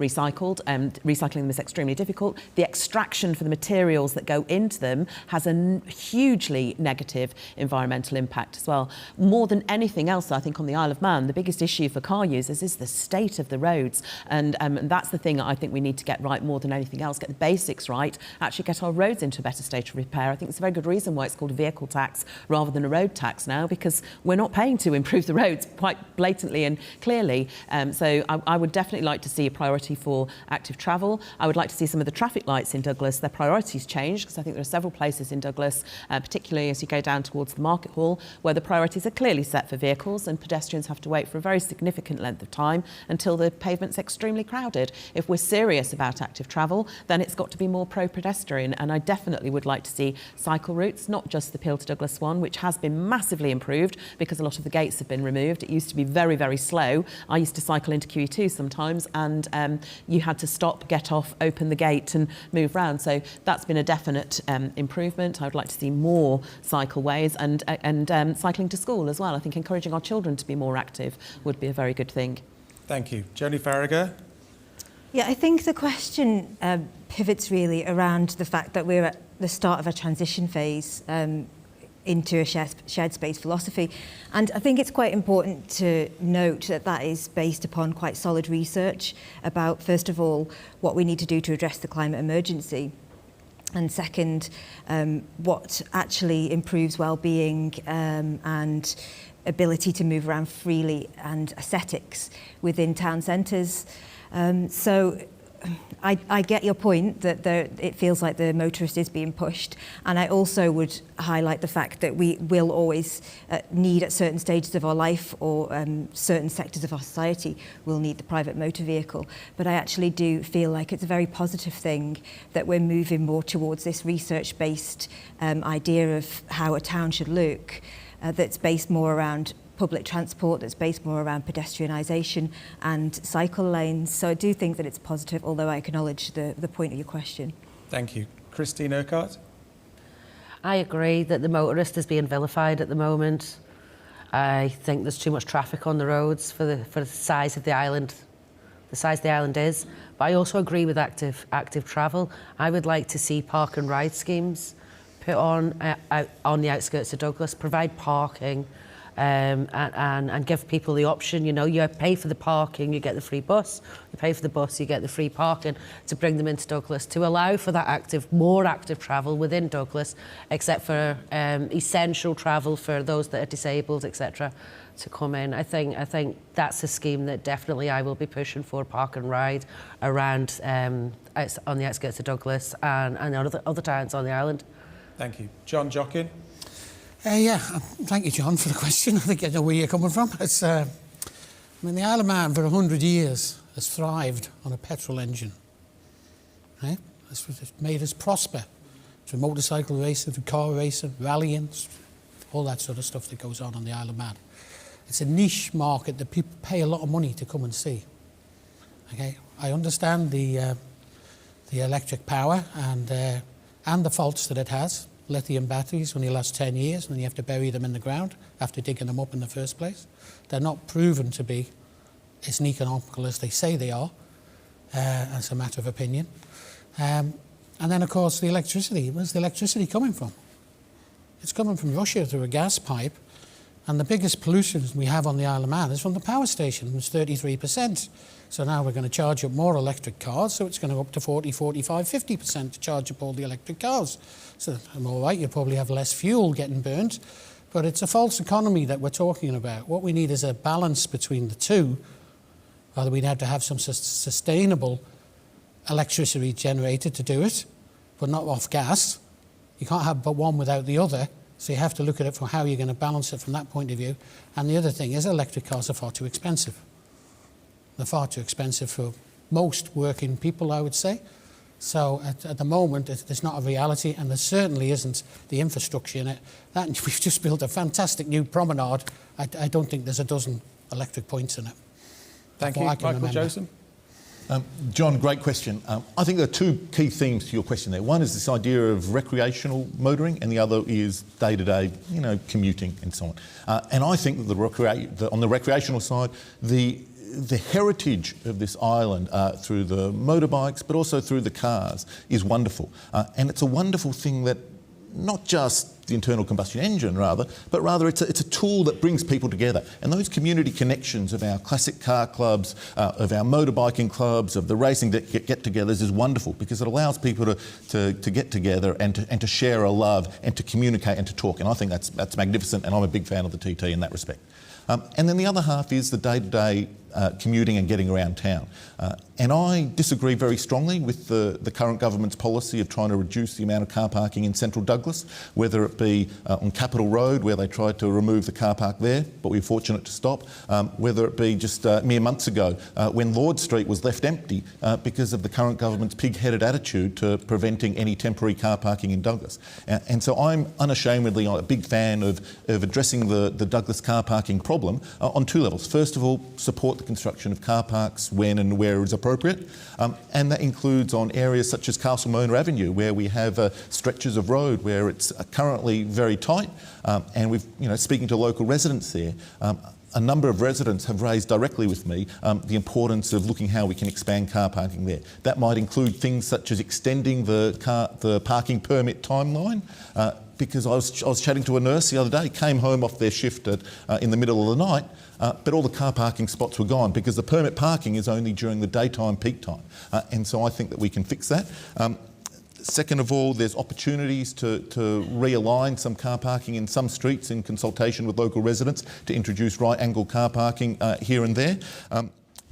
recycled. Recycling them is extremely difficult. The extraction for the materials that go into them has a hugely negative environmental impact as well. More than anything else, I think on the Isle of Man, the biggest issue for car users is the state of the roads, and that's the thing I think we need to get right more than anything else, get the basics right, actually get our roads into a better state of repair. I think it's a very good reason why it's called a vehicle tax rather than a road tax now, because we're not paying to improve the roads quite blatantly and clearly. So I would definitely like to see a priority for active travel. I would like to see some of the traffic lights in Douglas, their priorities change, because I think there are several places in Douglas, particularly as you go down towards the market hall, where the priorities are clearly set for vehicles and pedestrians have to wait for a very significant length of time until the pavement's extremely crowded. If we're serious about active travel, then it's got to be more pro-pedestrian, and I definitely would like to see cycle routes, not just the Peel to Douglas one, which has been massively improved because a lot of the gates have been removed. It used to be very, very slow. I used to cycle into QE2 sometimes, and you had to stop, get off, open the gate and move round. So that's been a definite improvement. I would like to see more cycleways and cycling to school as well. I think encouraging our children to be more active would be a very good thing. Thank you. Joni Farragher. Yeah, I think the question pivots really around the fact that we're at the start of a transition phase into a shared space philosophy. And I think it's quite important to note that that is based upon quite solid research about, first of all, what we need to do to address the climate emergency. And second, what actually improves well-being and ability to move around freely and aesthetics within town centres. So I get your point that it feels like the motorist is being pushed, and I also would highlight the fact that we will always need at certain stages of our life or certain sectors of our society will need the private motor vehicle. But I actually do feel like it's a very positive thing that we're moving more towards this research-based idea of how a town should look, that's based more around public transport, that's based more around pedestrianisation and cycle lanes. So I do think that it's positive, although I acknowledge the point of your question. Thank you. Christine Urquhart. I agree that the motorist is being vilified at the moment. I think there's too much traffic on the roads for the size of the island. The size the island is. But I also agree with active travel. I would like to see park and ride schemes put on the outskirts of Douglas, provide parking, and give people the option. You know, you pay for the parking, you get the free bus. You pay for the bus, you get the free parking, to bring them into Douglas, to allow for that more active travel within Douglas, except for essential travel for those that are disabled, etc., to come in. I think that's a scheme that definitely I will be pushing for, park and ride around on the outskirts of Douglas and other towns on the island. Thank you. John Jockin. Yeah, thank you, John, for the question. I think I know where you're coming from. It's, I mean, the Isle of Man for 100 years has thrived on a petrol engine. Right? It's made us prosper through motorcycle racing, through car racing, rallying, all that sort of stuff that goes on the Isle of Man. It's a niche market that people pay a lot of money to come and see. Okay, I understand the electric power and the faults that it has. Lithium batteries only last 10 years, and then you have to bury them in the ground after digging them up in the first place. They're not proven to be as economical as they say they are, as a matter of opinion. And then, of course, the electricity. Where's the electricity coming from? It's coming from Russia through a gas pipe, and the biggest pollution we have on the Isle of Man is from the power station. It's 33%. So now we're going to charge up more electric cars, so it's going to go up to 40, 45, 50% to charge up all the electric cars. So I'm all right, you'll probably have less fuel getting burnt, but it's a false economy that we're talking about. What we need is a balance between the two. Rather, we'd have to have some sustainable electricity generated to do it, but not off gas. You can't have but one without the other, so you have to look at it from how you're going to balance it from that point of view. And the other thing is electric cars are far too expensive. They're far too expensive for most working people, I would say. So at the moment, it's not a reality, and there certainly isn't the infrastructure in it. We've just built a fantastic new promenade. I don't think there's a dozen electric points in it. Thank you. Michael Joseph. John, great question. I think there are two key themes to your question there. One is this idea of recreational motoring, and the other is day-to-day, commuting and so on. And I think that on the recreational side, the heritage of this island through the motorbikes, but also through the cars, is wonderful. And it's a wonderful thing that not just the internal combustion engine, but rather it's a tool that brings people together. And those community connections of our classic car clubs, of our motorbiking clubs, of the racing get-togethers is wonderful, because it allows people to get together and to share a love and to communicate and to talk. And I think that's magnificent, and I'm a big fan of the TT in that respect. And then the other half is the day-to-day commuting and getting around town. And I disagree very strongly with the current government's policy of trying to reduce the amount of car parking in central Douglas, whether it be on Capitol Road, where they tried to remove the car park there, but we were fortunate to stop, whether it be just mere months ago when Lord Street was left empty because of the current government's pig-headed attitude to preventing any temporary car parking in Douglas. And so I'm unashamedly a big fan of addressing the Douglas car parking problem on two levels. First of all, support the construction of car parks when and where is appropriate, and that includes on areas such as Castle Mona Avenue, where we have stretches of road where it's currently very tight, and we've, speaking to local residents there, a number of residents have raised directly with me the importance of looking how we can expand car parking there. That might include things such as extending the parking permit timeline, because I was chatting to a nurse the other day, came home off their shift in the middle of the night, but all the car parking spots were gone because the permit parking is only during the daytime peak time. And so I think that we can fix that. Second of all, there's opportunities to realign some car parking in some streets in consultation with local residents to introduce right-angle car parking here and there.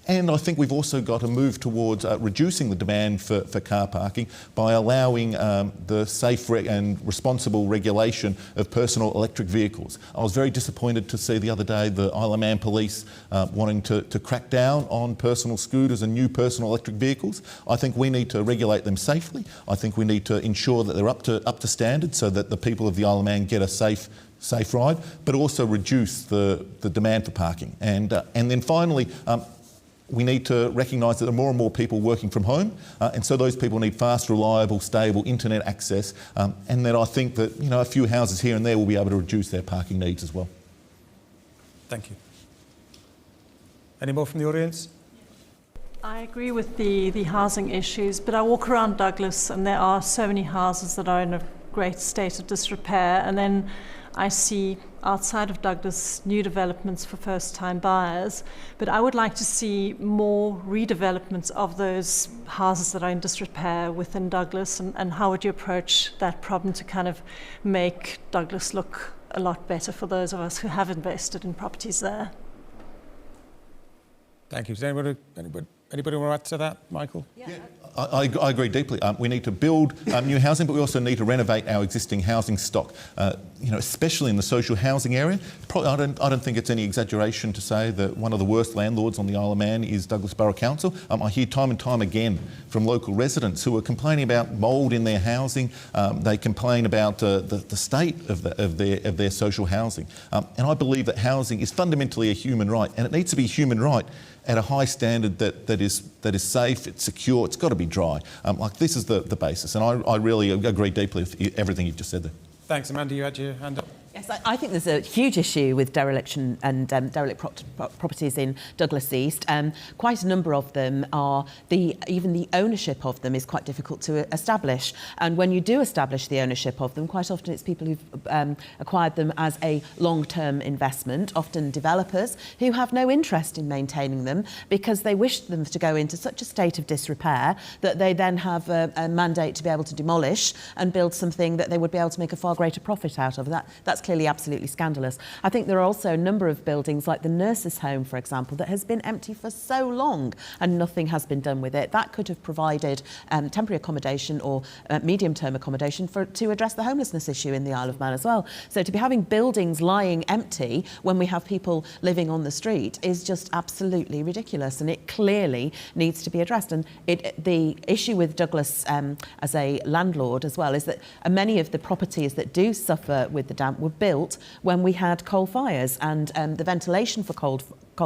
And I think we've also got to move towards reducing the demand for car parking by allowing the safe and responsible regulation of personal electric vehicles. I was very disappointed to see the other day the Isle of Man police wanting to crack down on personal scooters and new personal electric vehicles. I think we need to regulate them safely. I think we need to ensure that they're up to standard so that the people of the Isle of Man get a safe ride, but also reduce the demand for parking. And then finally, we need to recognise that there are more and more people working from home, and so those people need fast, reliable, stable internet access, and then I think that a few houses here and there will be able to reduce their parking needs as well. Thank you. Any more from the audience? I agree with the housing issues, but I walk around Douglas and there are so many houses that are in a great state of disrepair, and then I see outside of Douglas new developments for first-time buyers, but I would like to see more redevelopments of those houses that are in disrepair within Douglas, and how would you approach that problem to kind of make Douglas look a lot better for those of us who have invested in properties there? Thank you. Does anybody want to add to that, Michael? Yeah. I agree deeply. We need to build new housing, but we also need to renovate our existing housing stock. Especially in the social housing area. I don't think it's any exaggeration to say that one of the worst landlords on the Isle of Man is Douglas Borough Council. I hear time and time again from local residents who are complaining about mould in their housing. They complain about the state of their social housing. And I believe that housing is fundamentally a human right, and it needs to be a human right at a high standard that is safe, it's secure, it's got to be dry. This is the basis, and I really agree deeply with everything you've just said there. Thanks. Amanda, you had your hand up. Yes, I think there's a huge issue with dereliction and derelict properties in Douglas East. Quite a number of them are, even the ownership of them is quite difficult to establish. And when you do establish the ownership of them, quite often it's people who've acquired them as a long-term investment, often developers who have no interest in maintaining them because they wish them to go into such a state of disrepair that they then have a mandate to be able to demolish and build something that they would be able to make a far greater profit out of. That's clearly absolutely scandalous. I think there are also a number of buildings like the nurses' home, for example, that has been empty for so long and nothing has been done with it. That could have provided temporary accommodation or medium-term accommodation to address the homelessness issue in the Isle of Man as well. So to be having buildings lying empty when we have people living on the street is just absolutely ridiculous, and it clearly needs to be addressed. And the issue with Douglas as a landlord as well is that many of the properties that do suffer with the damp were built when we had coal fires, and the ventilation for coal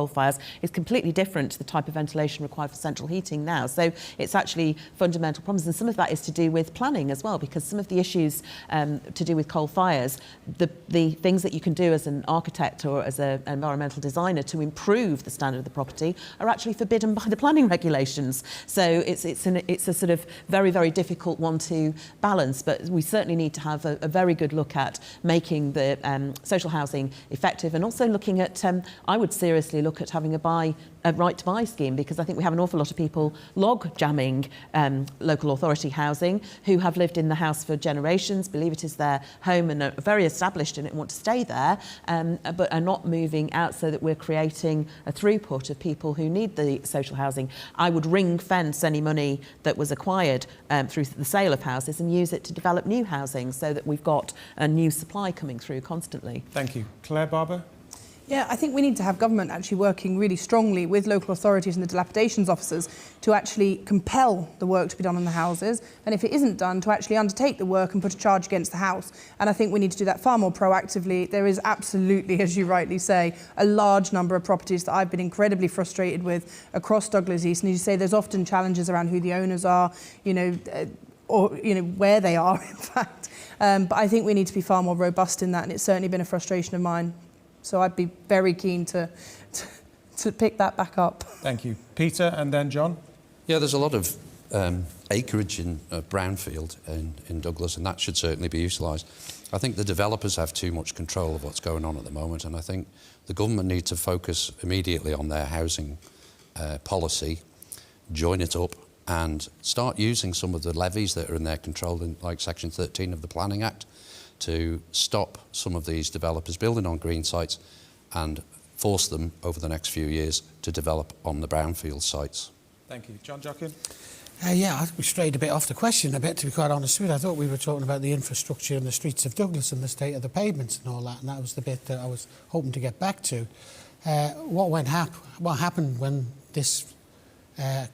fires is completely different to the type of ventilation required for central heating now. So it's actually fundamental problems, and some of that is to do with planning as well, because some of the issues to do with coal fires, the things that you can do as an architect or as an environmental designer to improve the standard of the property are actually forbidden by the planning regulations. So it's a sort of very, very difficult one to balance, but we certainly need to have a very good look at making the social housing effective, and also looking at, I would seriously look at having a right to buy scheme, because I think we have an awful lot of people log jamming local authority housing who have lived in the house for generations, believe it is their home and are very established in it and want to stay there, but are not moving out, so that we're creating a throughput of people who need the social housing. I would ring fence any money that was acquired through the sale of houses and use it to develop new housing, so that we've got a new supply coming through constantly. Thank you. Claire Barber? Yeah, I think we need to have government actually working really strongly with local authorities and the dilapidations officers to actually compel the work to be done on the houses, and if it isn't done, to actually undertake the work and put a charge against the house. And I think we need to do that far more proactively. There is absolutely, as you rightly say, a large number of properties that I've been incredibly frustrated with across Douglas East, and as you say, there's often challenges around who the owners are, or where they are, in fact. But I think we need to be far more robust in that, and it's certainly been a frustration of mine. So I'd be very keen to pick that back up. Thank you. Peter and then John. Yeah, there's a lot of acreage in brownfield in Douglas, and that should certainly be utilised. I think the developers have too much control of what's going on at the moment, and I think the government need to focus immediately on their housing policy, join it up, and start using some of the levies that are in their control, like Section 13 of the Planning Act, to stop some of these developers building on green sites and force them over the next few years to develop on the brownfield sites. Thank you. John Jockin. Yeah, we strayed a bit off the question a bit, to be quite honest with you. I thought we were talking about the infrastructure in the streets of Douglas and the state of the pavements and all that, and that was the bit that I was hoping to get back to. What happened when this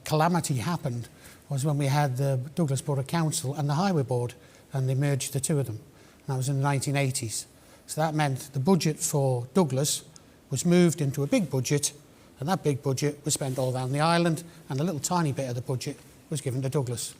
calamity happened was when we had the Douglas Borough Council and the Highway Board, and they merged the two of them. And that was in the 1980s. So that meant the budget for Douglas was moved into a big budget, and that big budget was spent all down the island, and a little tiny bit of the budget was given to Douglas.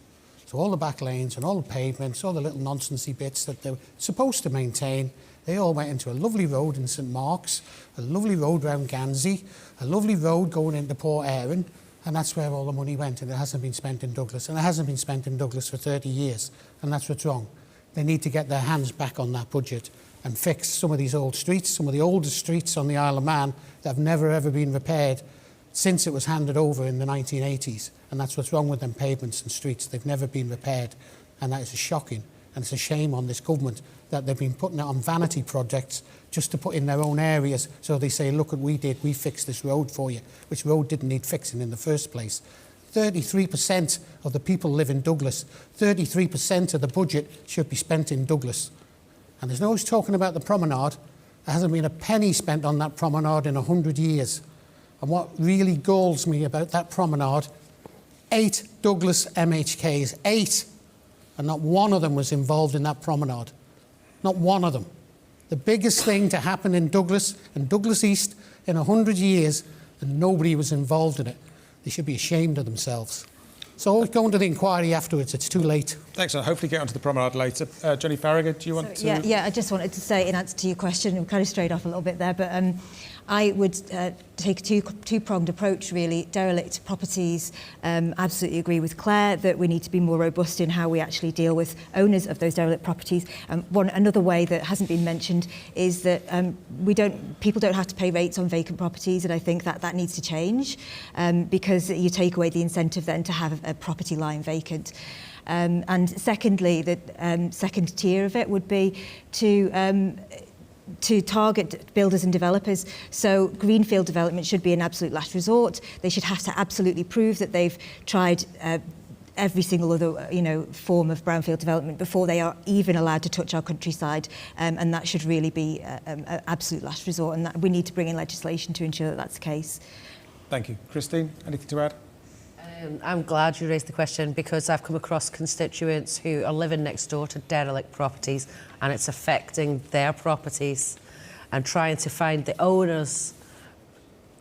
So all the back lanes and all the pavements, all the little nonsensy bits that they were supposed to maintain, they all went into a lovely road in St Mark's, a lovely road round Gansey, a lovely road going into Port Erin, and that's where all the money went, and it hasn't been spent in Douglas. And it hasn't been spent in Douglas for 30 years, and that's what's wrong. They need to get their hands back on that budget and fix some of these old streets, some of the oldest streets on the Isle of Man that have never ever been repaired since it was handed over in the 1980s. And that's what's wrong with them pavements and streets. They've never been repaired, and that is shocking. And it's a shame on this government that they've been putting it on vanity projects just to put in their own areas, so they say, look what we did, we fixed this road for you, which road didn't need fixing in the first place. 33% of the people live in Douglas. 33% of the budget should be spent in Douglas. And there's no always talking about the promenade. There hasn't been a penny spent on that promenade in 100 years. And what really galls me about that promenade, 8 Douglas MHKs, 8, and not one of them was involved in that promenade. Not one of them. The biggest thing to happen in Douglas and Douglas East in 100 years, and nobody was involved in it. They should be ashamed of themselves. So go into the inquiry afterwards, it's too late. Thanks, I'll hopefully get onto the promenade later. Jenny Farragher, do you want to... Yeah, I just wanted to say, in answer to your question, we kind of strayed off a little bit there, but I would take a two-pronged approach, really. Derelict properties, absolutely agree with Claire that we need to be more robust in how we actually deal with owners of those derelict properties. Another way that hasn't been mentioned is that people don't have to pay rates on vacant properties, and I think that needs to change because you take away the incentive then to have a property lying vacant. And secondly, the second tier of it would be to target builders and developers. So greenfield development should be an absolute last resort. They should have to absolutely prove that they've tried every single other form of brownfield development before they are even allowed to touch our countryside, and that should really be an absolute last resort, and that we need to bring in legislation to ensure that that's the case. Thank you. Christine, anything to add? I'm glad you raised the question, because I've come across constituents who are living next door to derelict properties, and it's affecting their properties, and trying to find the owners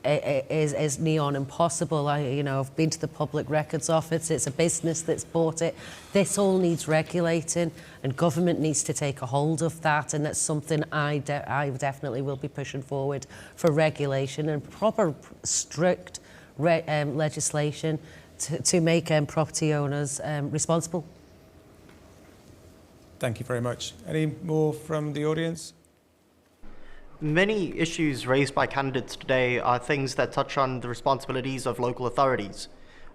is near on impossible. I've been to the Public Records Office. It's a business that's bought it. This all needs regulating, and government needs to take a hold of that, and that's something I definitely will be pushing forward for regulation and proper strict legislation to make property owners responsible. Thank you very much. Any more from the audience? Many issues raised by candidates today are things that touch on the responsibilities of local authorities,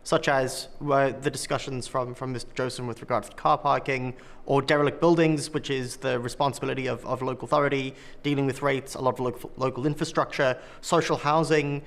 such as the discussions from Mr. Joseph with regards to car parking, or derelict buildings, which is the responsibility of local authority, dealing with rates, a lot of local infrastructure, social housing,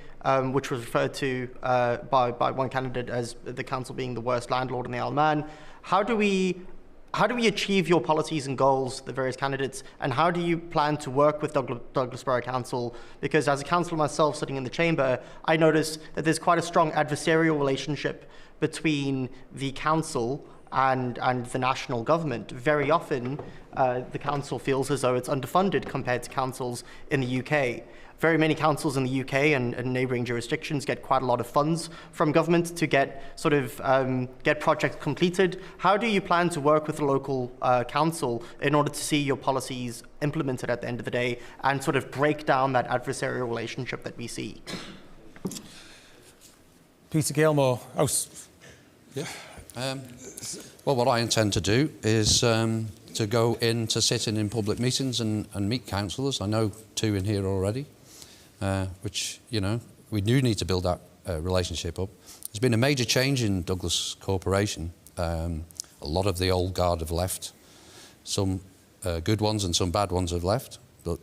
which was referred to by one candidate as the council being the worst landlord in the Isle of Man. How do we achieve your policies and goals, the various candidates, and how do you plan to work with Douglas Borough Council? Because as a councillor myself sitting in the chamber, I notice that there's quite a strong adversarial relationship between the council and the national government. Very often, the council feels as though it's underfunded compared to councils in the UK. Very many councils in the UK and neighbouring jurisdictions get quite a lot of funds from government to get get projects completed. How do you plan to work with the local council in order to see your policies implemented at the end of the day and sort of break down that adversarial relationship that we see? Peter Gilmore. Oh, yeah. Well, what I intend to do is to go in to sit in public meetings and meet councillors. I know 2 in here already, which, you know, we do need to build that relationship up. There's been a major change in Douglas Corporation. A lot of the old guard have left. Some good ones and some bad ones have left. But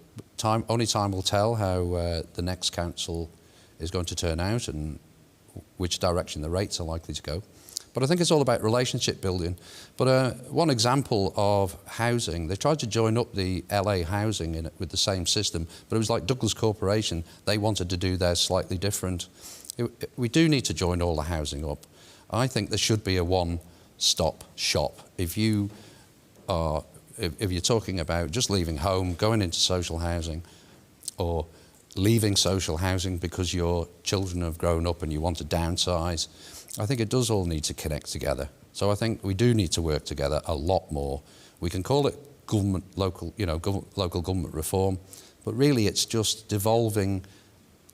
only time will tell how the next council is going to turn out and which direction the rates are likely to go. But I think it's all about relationship building. But one example of housing, they tried to join up the LA housing in it with the same system, but it was like Douglas Corporation, they wanted to do theirs slightly different. We do need to join all the housing up. I think there should be a one-stop shop. If you're talking about just leaving home, going into social housing, or leaving social housing because your children have grown up and you want to downsize, I think it does all need to connect together. So I think we do need to work together a lot more. We can call it local government reform, but really it's just devolving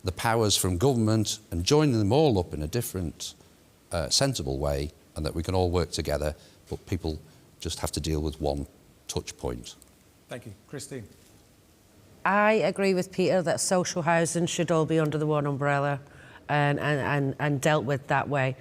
the powers from government and joining them all up in a different, sensible way, and that we can all work together, but people just have to deal with one touch point. Thank you. Christine. I agree with Peter that social housing should all be under the one umbrella and dealt with that way.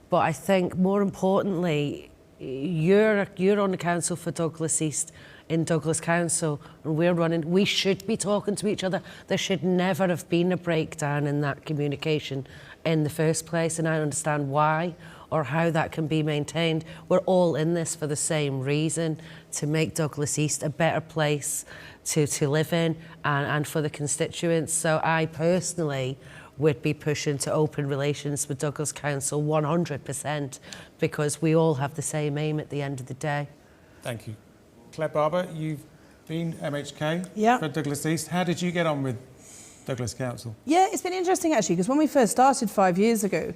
But I think more importantly, you're on the council for Douglas East in Douglas Council and we should be talking to each other. There should never have been a breakdown in that communication in the first place, and I understand why or how that can be maintained. We're all in this for the same reason, to make Douglas East a better place to live in and for the constituents. So I personally would be pushing to open relations with Douglas Council 100%, because we all have the same aim at the end of the day. Thank you. Claire Barber, you've been MHK for Douglas East. How did you get on with Douglas Council? Yeah, it's been interesting actually, because when we first started 5 years ago,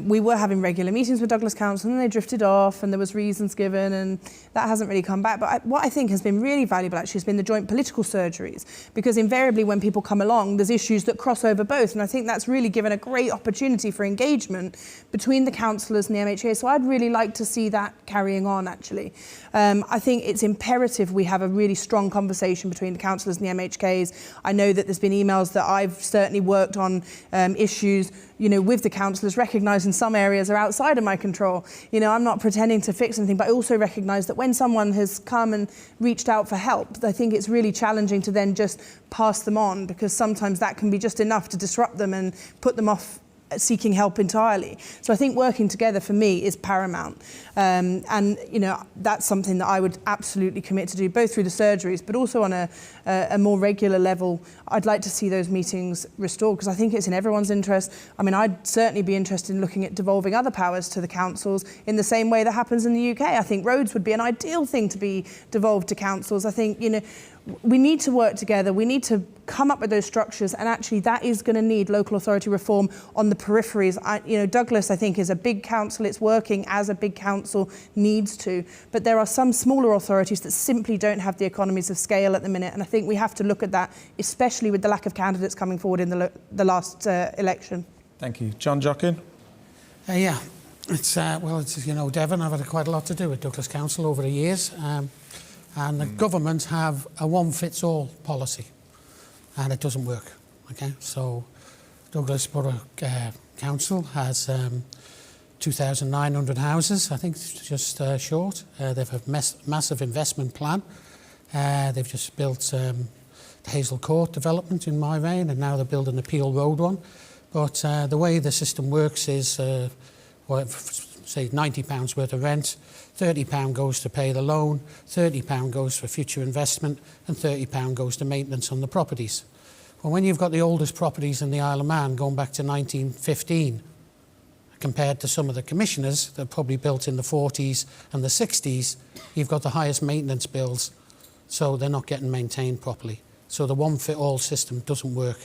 we were having regular meetings with Douglas Council and they drifted off and there was reasons given and that hasn't really come back. But what I think has been really valuable actually has been the joint political surgeries, because invariably when people come along, there's issues that cross over both. And I think that's really given a great opportunity for engagement between the councillors and the MHA. So I'd really like to see that carrying on actually. I think it's imperative we have a really strong conversation between the councillors and the MHKs. I know that there's been emails that I've certainly worked on issues, you know, with the councillors, recognising some areas are outside of my control. You know, I'm not pretending to fix anything, but I also recognise that when someone has come and reached out for help, I think it's really challenging to then just pass them on, because sometimes that can be just enough to disrupt them and put them off seeking help entirely. So I think working together for me is paramount. And, you know, that's something that I would absolutely commit to do, both through the surgeries, but also on a more regular level. I'd like to see those meetings restored, because I think it's in everyone's interest. I mean, I'd certainly be interested in looking at devolving other powers to the councils in the same way that happens in the UK. I think roads would be an ideal thing to be devolved to councils. I think, you know, we need to work together. We need to come up with those structures, and actually that is going to need local authority reform on the peripheries. You know, Douglas, I think, is a big council. It's working as a big council needs to, but there are some smaller authorities that simply don't have the economies of scale at the minute, and I think we have to look at that, especially with the lack of candidates coming forward in the last election. Thank you. John Jockin. Yeah, it's you know, Devon, I've had quite a lot to do with Douglas Council over the years. And the government have a one-fits-all policy, and it doesn't work. Okay, so Douglas Borough Council has 2,900 houses, I think, just short. They've a massive investment plan. They've just built the Hazel Court development in my vein, and now they're building the Peel Road one. But the way the system works is, say £90 worth of rent, £30 goes to pay the loan, £30 goes for future investment, and £30 goes to maintenance on the properties. Well, when you've got the oldest properties in the Isle of Man going back to 1915, compared to some of the commissioners that are probably built in the 40s and the 60s, you've got the highest maintenance bills, so they're not getting maintained properly. So the one-fit-all system doesn't work.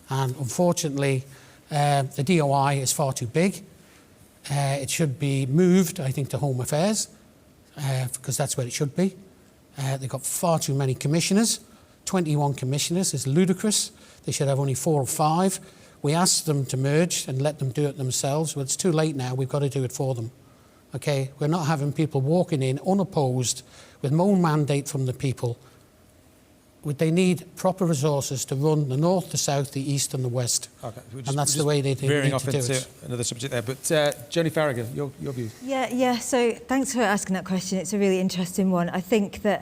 And unfortunately, the DOI is far too big. It should be moved, I think, to Home Affairs, because that's where it should be. They've got far too many commissioners. 21 commissioners is ludicrous. They should have only 4 or 5. We asked them to merge and let them do it themselves, but it's too late now. We've got to do it for them. Okay? We're not having people walking in unopposed with no mandate from the people. They need proper resources to run the north, the south, the east and the west. Okay. And that's the way they need to do it. Veering off into another subject there, but Joni Farragher, your view? Yeah, so thanks for asking that question. It's a really interesting one. I think that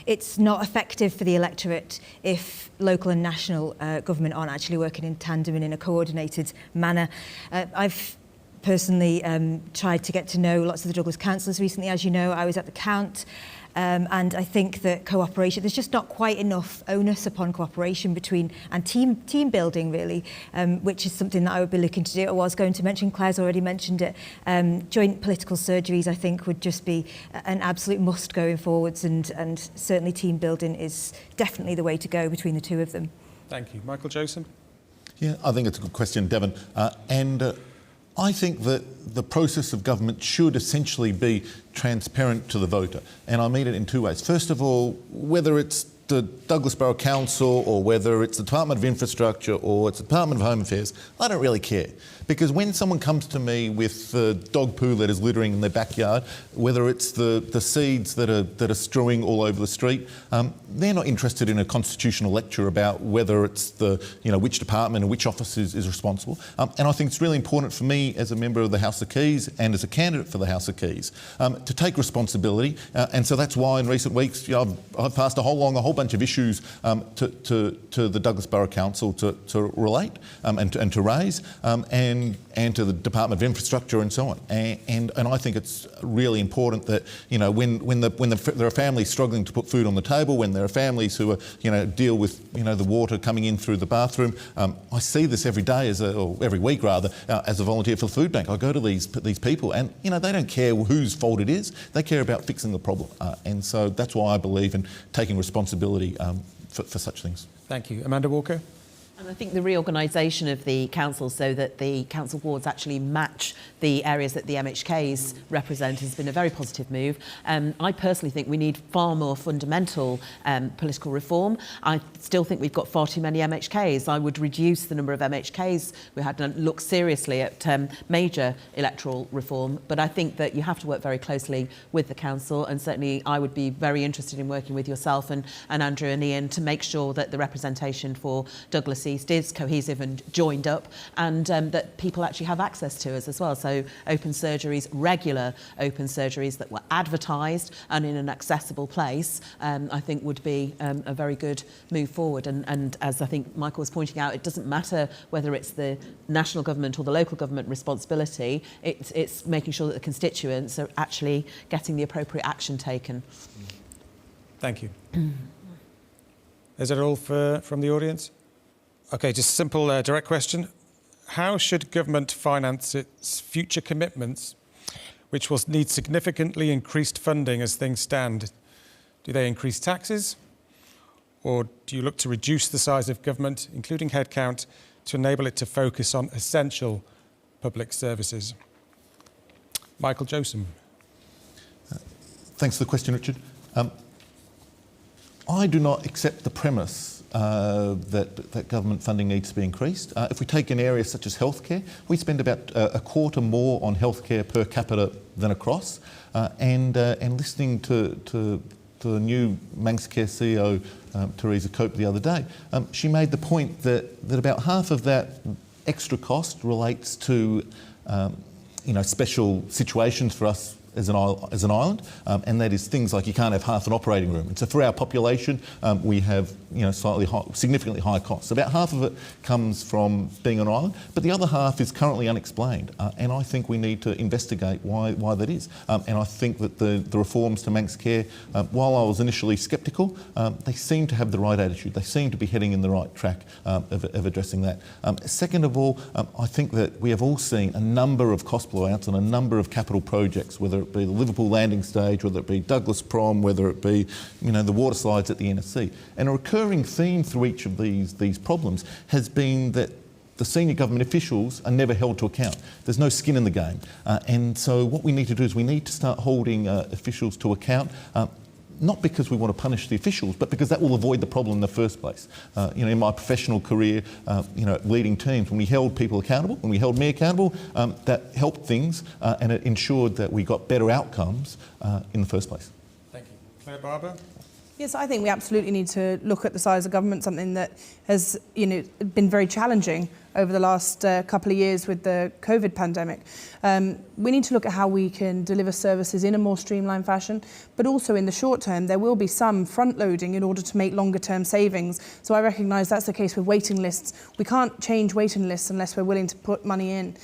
it's not effective for the electorate if local and national government aren't actually working in tandem and in a coordinated manner. I've personally tried to get to know lots of the Douglas councillors recently. As you know, I was at the count. And I think that cooperation, there's just not quite enough onus upon cooperation between, and team building really, which is something that I would be looking to do. I was going to mention, Claire's already mentioned it, joint political surgeries I think would just be an absolute must going forwards, and certainly team building is definitely the way to go between the two of them. Thank you. Michael Joseph? Yeah, I think it's a good question, Devon. I think that the process of government should essentially be transparent to the voter. And I mean it in 2 ways. First of all, whether it's the Douglas Borough Council or whether it's the Department of Infrastructure or it's the Department of Home Affairs, I don't really care. Because when someone comes to me with dog poo that is littering in their backyard, whether it's the seeds that are strewing all over the street, they're not interested in a constitutional lecture about whether it's which department and which office is responsible. And I think it's really important for me as a member of the House of Keys and as a candidate for the House of Keys to take responsibility. And so that's why in recent weeks I've passed a whole bunch of issues to the Douglas Borough Council to relate and to raise. And to the Department of Infrastructure and so on. And I think it's really important that, when there are families struggling to put food on the table, when there are families who are, deal with, the water coming in through the bathroom, I see this every day, or every week rather, as a volunteer for the food bank. I go to these people and, they don't care whose fault it is. They care about fixing the problem. And so that's why I believe in taking responsibility for such things. Thank you. Amanda Walker? And I think the reorganisation of the council so that the council wards actually match the areas that the MHKs represent has been a very positive move. I personally think we need far more fundamental political reform. I still think we've got far too many MHKs. I would reduce the number of MHKs we had and look seriously at major electoral reform. But I think that you have to work very closely with the council, and certainly I would be very interested in working with yourself and Andrew and Ian to make sure that the representation for Douglas East is cohesive and joined up, and that people actually have access to us as well. So open surgeries, regular open surgeries that were advertised and in an accessible place, I think would be a very good move forward. And as I think Michael was pointing out, it doesn't matter whether it's the national government or the local government responsibility, it's making sure that the constituents are actually getting the appropriate action taken. Thank you. Is that all from the audience? Okay, just a simple, direct question. How should government finance its future commitments, which will need significantly increased funding as things stand? Do they increase taxes? Or do you look to reduce the size of government, including headcount, to enable it to focus on essential public services? Michael Joseph. Thanks for the question, Richard. I do not accept the premise that government funding needs to be increased. If we take an area such as healthcare, we spend about a quarter more on healthcare per capita than across. And listening to the new Manx Care CEO, Teresa Cope, the other day, she made the point that about half of that extra cost relates to special situations for us as an island, and that is things like you can't have half an operating room. And so for our population, we have significantly high costs. About half of it comes from being an island, but the other half is currently unexplained. And I think we need to investigate why that is. And I think that the reforms to Manx Care, while I was initially sceptical, they seem to have the right attitude. They seem to be heading in the right track of addressing that. Second of all, I think that we have all seen a number of cost blowouts on a number of capital projects, whether it be the Liverpool landing stage, whether it be Douglas Prom, whether it be the water slides at the NSC. And a recurring theme through each of these problems has been that the senior government officials are never held to account. There's no skin in the game. And so what we need to do is we need to start holding officials to account, not because we want to punish the officials, but because that will avoid the problem in the first place. In my professional career, leading teams, when we held people accountable, when we held me accountable, that helped things and it ensured that we got better outcomes in the first place. Thank you. Claire Barber? Yes, I think we absolutely need to look at the size of government, something that has been very challenging over the last couple of years with the COVID pandemic. We need to look at how we can deliver services in a more streamlined fashion, but also in the short term, there will be some front loading in order to make longer term savings. So I recognise that's the case with waiting lists. We can't change waiting lists unless we're willing to put money in.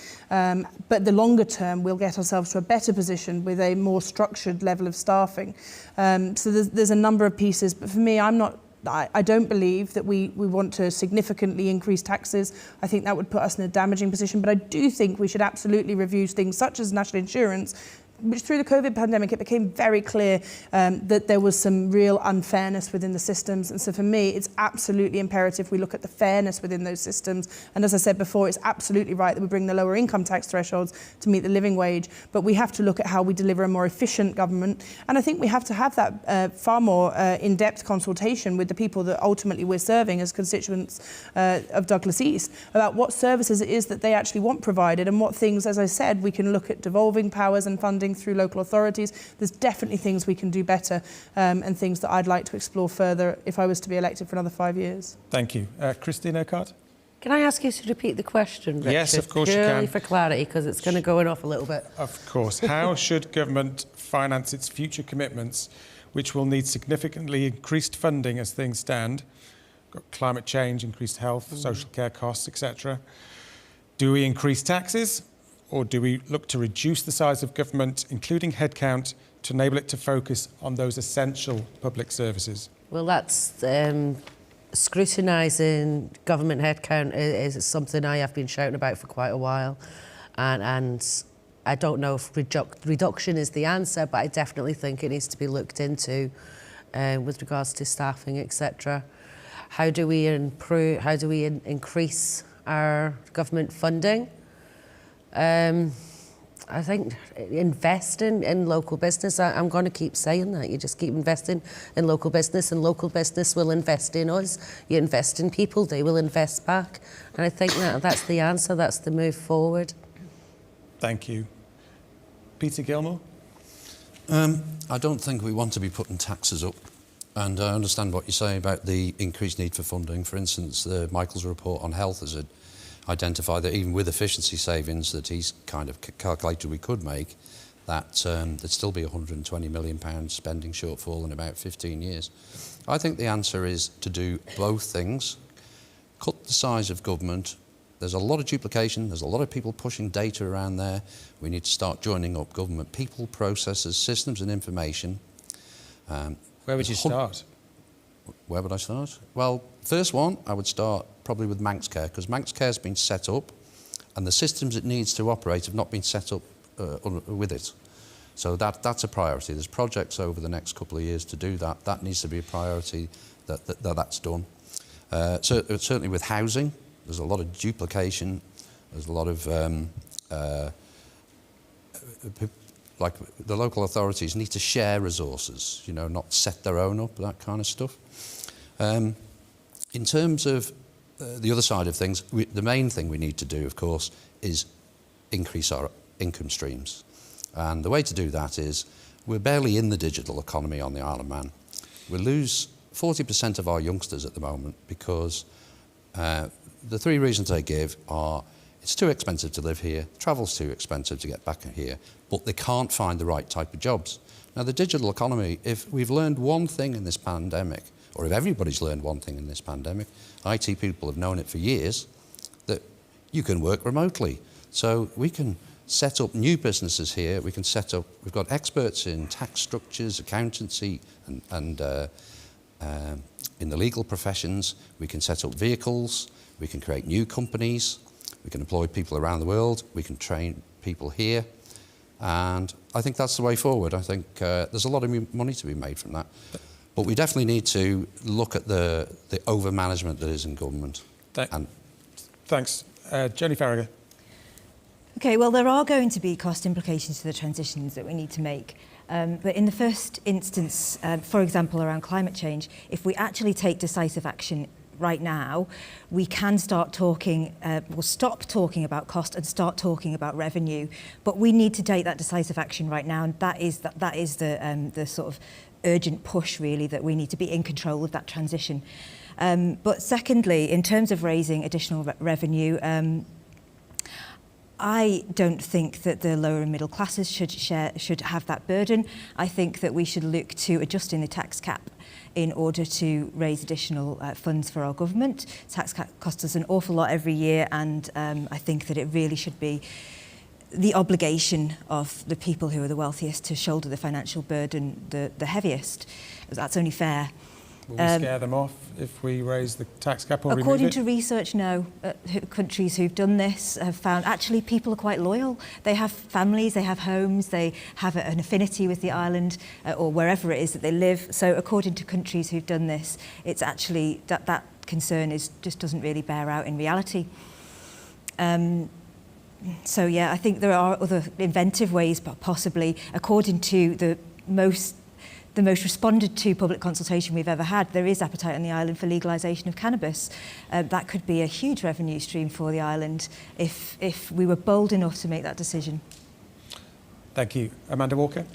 But the longer term, we'll get ourselves to a better position with a more structured level of staffing. So there's a number of pieces, but for me, I don't believe that we want to significantly increase taxes. I think that would put us in a damaging position, but I do think we should absolutely review things such as national insurance, which through the COVID pandemic, it became very clear that there was some real unfairness within the systems. And so for me, it's absolutely imperative we look at the fairness within those systems. And as I said before, it's absolutely right that we bring the lower income tax thresholds to meet the living wage. But we have to look at how we deliver a more efficient government. And I think we have to have that far more in-depth consultation with the people that ultimately we're serving as constituents of Douglas East about what services it is that they actually want provided and what things, as I said, we can look at devolving powers and funding through local authorities. There's definitely things we can do better and things that I'd like to explore further if I was to be elected for another 5 years. Thank you. Christine Urquhart? Can I ask you to repeat the question, Richard? Yes, of course you can. Purely for clarity, because it's going to go off a little bit. Of course. How should government finance its future commitments, which will need significantly increased funding as things stand? Got climate change, increased health, social care costs, etc. Do we increase taxes? Or do we look to reduce the size of government, including headcount, to enable it to focus on those essential public services? Well, that's scrutinising government headcount is something I have been shouting about for quite a while. And I don't know if reduction is the answer, but I definitely think it needs to be looked into with regards to staffing, etc. How do we improve? How do we increase our government funding? I think investing in local business, I'm going to keep saying that. You just keep investing in local business and local business will invest in us. You invest in people, they will invest back. And I think that's the answer, that's the move forward. Thank you. Peter Gilmore? I don't think we want to be putting taxes up. And I understand what you say about the increased need for funding. For instance, Michael's report on health has identified that even with efficiency savings that he's kind of calculated we could make, that there'd still be £120 million spending shortfall in about 15 years. I think the answer is to do both things. Cut the size of government. There's a lot of duplication. There's a lot of people pushing data around there. We need to start joining up government people, processes, systems and information. Where would you start? Where would I start? Well, first one, I would start probably with Manx Care, because Manx Care has been set up and the systems it needs to operate have not been set up with it. So that's a priority. There's projects over the next couple of years to do that. That needs to be a priority that's done. Certainly with housing, there's a lot of duplication. There's a lot of like the local authorities need to share resources, you know, not set their own up, that kind of stuff. In terms of the other side of things, the main thing we need to do, of course, is increase our income streams. And the way to do that is, we're barely in the digital economy on the Isle of Man. We lose 40% of our youngsters at the moment because the three reasons they give are it's too expensive to live here, travel's too expensive to get back here, but they can't find the right type of jobs. Now, the digital economy, if we've learned one thing in this pandemic, or if everybody's learned one thing in this pandemic, IT people have known it for years, that you can work remotely. So we can set up new businesses here. We can set up, we've got experts in tax structures, accountancy, and in the legal professions. We can set up vehicles. We can create new companies. We can employ people around the world. We can train people here. And I think that's the way forward. I think there's a lot of money to be made from that. But we definitely need to look at the over-management that is in government. Thanks. Jenny Farragher. Okay, well, there are going to be cost implications to the transitions that we need to make. But in the first instance, for example, around climate change, if we actually take decisive action right now, we can start talking, we'll stop talking about cost and start talking about revenue. But we need to take that decisive action right now, and that is the sort of urgent push, really, that we need to be in control of that transition. But secondly, in terms of raising additional revenue, I don't think that the lower and middle classes should have that burden. I think that we should look to adjusting the tax cap in order to raise additional funds for our government. Tax cap costs us an awful lot every year, and I think that it really should be the obligation of the people who are the wealthiest to shoulder the financial burden the heaviest. That's only fair. Will we scare them off if we raise the tax cap or remove it? According to research, no. Countries who've done this have found actually people are quite loyal. They have families, they have homes, they have an affinity with the island or wherever it is that they live. So according to countries who've done this, it's actually that concern just doesn't really bear out in reality. So yeah, I think there are other inventive ways, but possibly, according to the most responded to public consultation we've ever had, there is appetite on the island for legalisation of cannabis. That could be a huge revenue stream for the island if we were bold enough to make that decision. Thank you. Amanda Walker.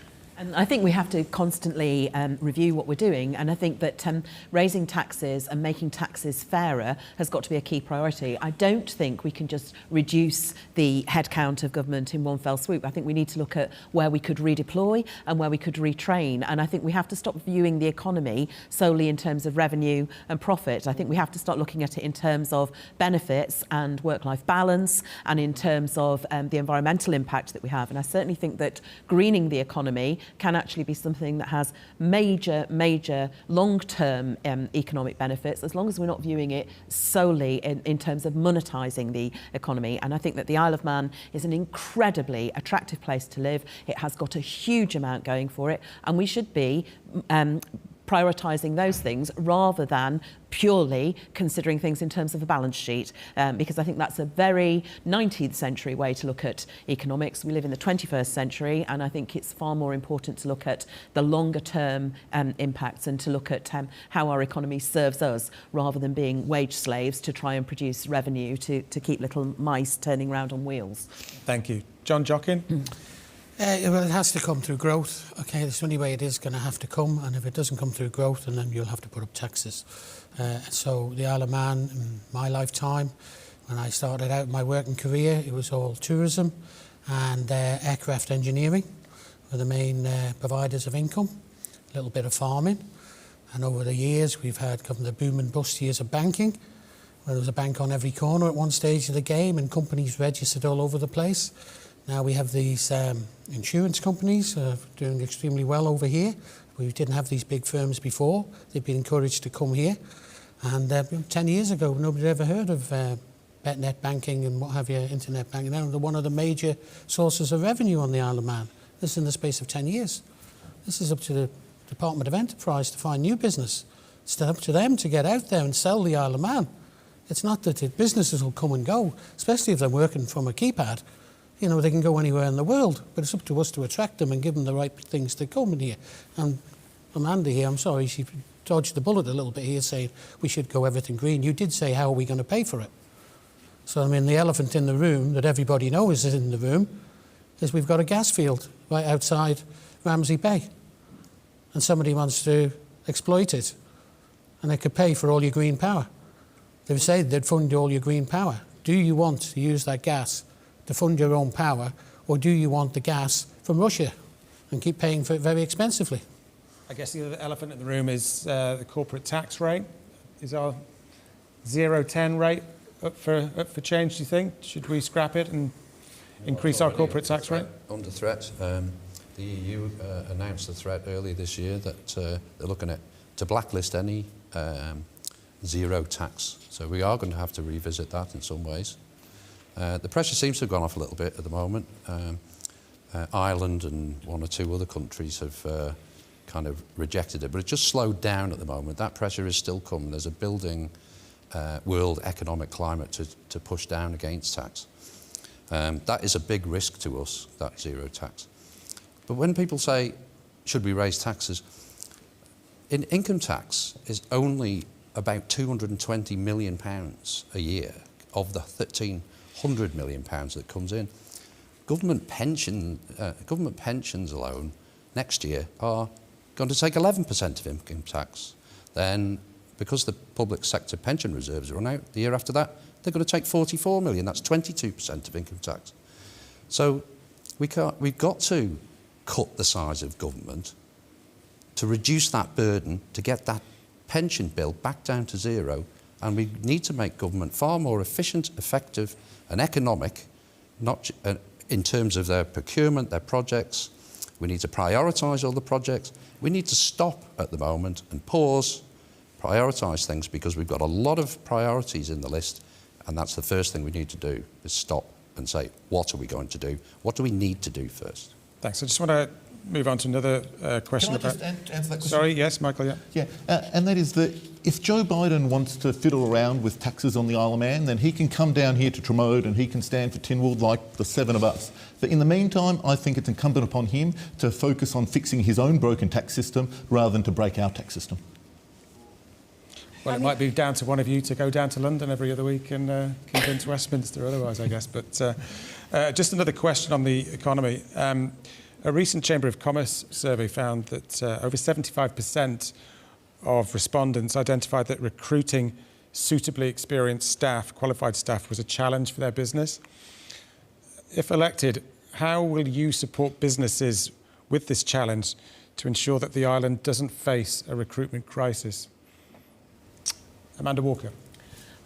And I think we have to constantly review what we're doing, and I think that raising taxes and making taxes fairer has got to be a key priority. I don't think we can just reduce the headcount of government in one fell swoop. I think we need to look at where we could redeploy and where we could retrain, and I think we have to stop viewing the economy solely in terms of revenue and profit. I think we have to start looking at it in terms of benefits and work-life balance, and in terms of the environmental impact that we have. And I certainly think that greening the economy can actually be something that has major long-term economic benefits, as long as we're not viewing it solely in terms of monetising the economy. And I think that the Isle of Man is an incredibly attractive place to live. It has got a huge amount going for it, and we should be prioritising those things rather than purely considering things in terms of a balance sheet, because I think that's a very 19th century way to look at economics. We live in the 21st century, and I think it's far more important to look at the longer term impacts and to look at how our economy serves us rather than being wage slaves to try and produce revenue to keep little mice turning around on wheels. Thank you. John Jockin. Well, it has to come through growth. Okay, that's the only way it is going to have to come, and if it doesn't come through growth, then you'll have to put up taxes. So the Isle of Man, in my lifetime, when I started out my working career, it was all tourism and aircraft engineering were the main providers of income, a little bit of farming, and over the years we've had the boom and bust years of banking, where there was a bank on every corner at one stage of the game and companies registered all over the place. Now we have these insurance companies doing extremely well over here. We didn't have these big firms before. They've been encouraged to come here. And 10 years ago, nobody had ever heard of net banking and what have you, internet banking. Now they're one of the major sources of revenue on the Isle of Man. This is in the space of 10 years. This is up to the Department of Enterprise to find new business. It's up to them to get out there and sell the Isle of Man. It's not that the businesses will come and go, especially if they're working from a keypad. You know, they can go anywhere in the world, but it's up to us to attract them and give them the right things to come in here. And Amanda here, I'm sorry, she dodged the bullet a little bit here saying we should go everything green. You did say, how are we going to pay for it? So, I mean, the elephant in the room that everybody knows is in the room is we've got a gas field right outside Ramsey Bay. And somebody wants to exploit it. And they could pay for all your green power. They've said they'd fund all your green power. Do you want to use that gas to fund your own power, or do you want the gas from Russia and keep paying for it very expensively? I guess the other elephant in the room is the corporate tax rate. Is our 0-10 rate up for change, do you think? Should we scrap it and increase our corporate tax rate? Under threat. The EU announced the threat earlier this year that they're looking at to blacklist any zero tax. So we are going to have to revisit that in some ways. The pressure seems to have gone off a little bit at the moment. Ireland and one or two other countries have kind of rejected it, but it's just slowed down at the moment. That pressure is still coming. There's a building world economic climate to push down against tax. That is a big risk to us, that zero tax. But when people say, should we raise taxes? In income tax is only about £220 million a year of the £1,300 million that comes in. Government pensions alone next year are going to take 11% of income tax. Then, because the public sector pension reserves run out the year after that, they're going to take 44 million. That's 22% of income tax. So we've got to cut the size of government to reduce that burden, to get that pension bill back down to zero, and we need to make government far more efficient, effective and economic, not in terms of their procurement, their projects. We need to prioritise all the projects. We need to stop at the moment and pause, prioritise things, because we've got a lot of priorities in the list, and that's the first thing we need to do, is stop and say, what are we going to do? What do we need to do first? Thanks. I just want to move on to another question. Can I just answer that question? Sorry, yes, Michael, yeah. Yeah, and that is that if Joe Biden wants to fiddle around with taxes on the Isle of Man, then he can come down here to Tramode and he can stand for Tynwald like the seven of us. But in the meantime, I think it's incumbent upon him to focus on fixing his own broken tax system rather than to break our tax system. Well, it might be down to one of you to go down to London every other week and convince Westminster otherwise, I guess. But just another question on the economy. A recent Chamber of Commerce survey found that over 75% of respondents identified that recruiting suitably experienced staff, qualified staff, was a challenge for their business. If elected, how will you support businesses with this challenge to ensure that the island doesn't face a recruitment crisis? Amanda Walker.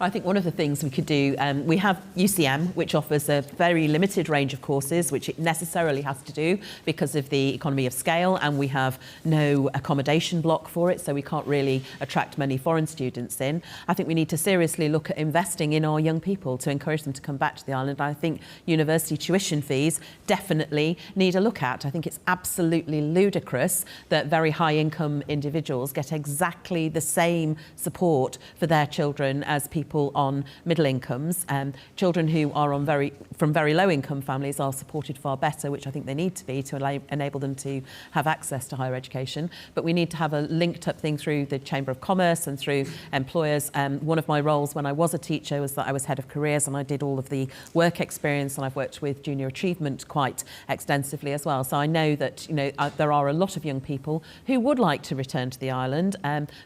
I think one of the things we could do, we have UCM, which offers a very limited range of courses, which it necessarily has to do because of the economy of scale, and we have no accommodation block for it, so we can't really attract many foreign students in. I think we need to seriously look at investing in our young people to encourage them to come back to the island. I think university tuition fees definitely need a look at. I think it's absolutely ludicrous that very high income individuals get exactly the same support for their children as people on middle incomes. Children who are from very low income families are supported far better, which I think they need to be to enable them to have access to higher education. But we need to have a linked up thing through the Chamber of Commerce and through employers. One of my roles when I was a teacher was that I was head of careers, and I did all of the work experience, and I've worked with junior achievement quite extensively as well. So I know that there are a lot of young people who would like to return to the island,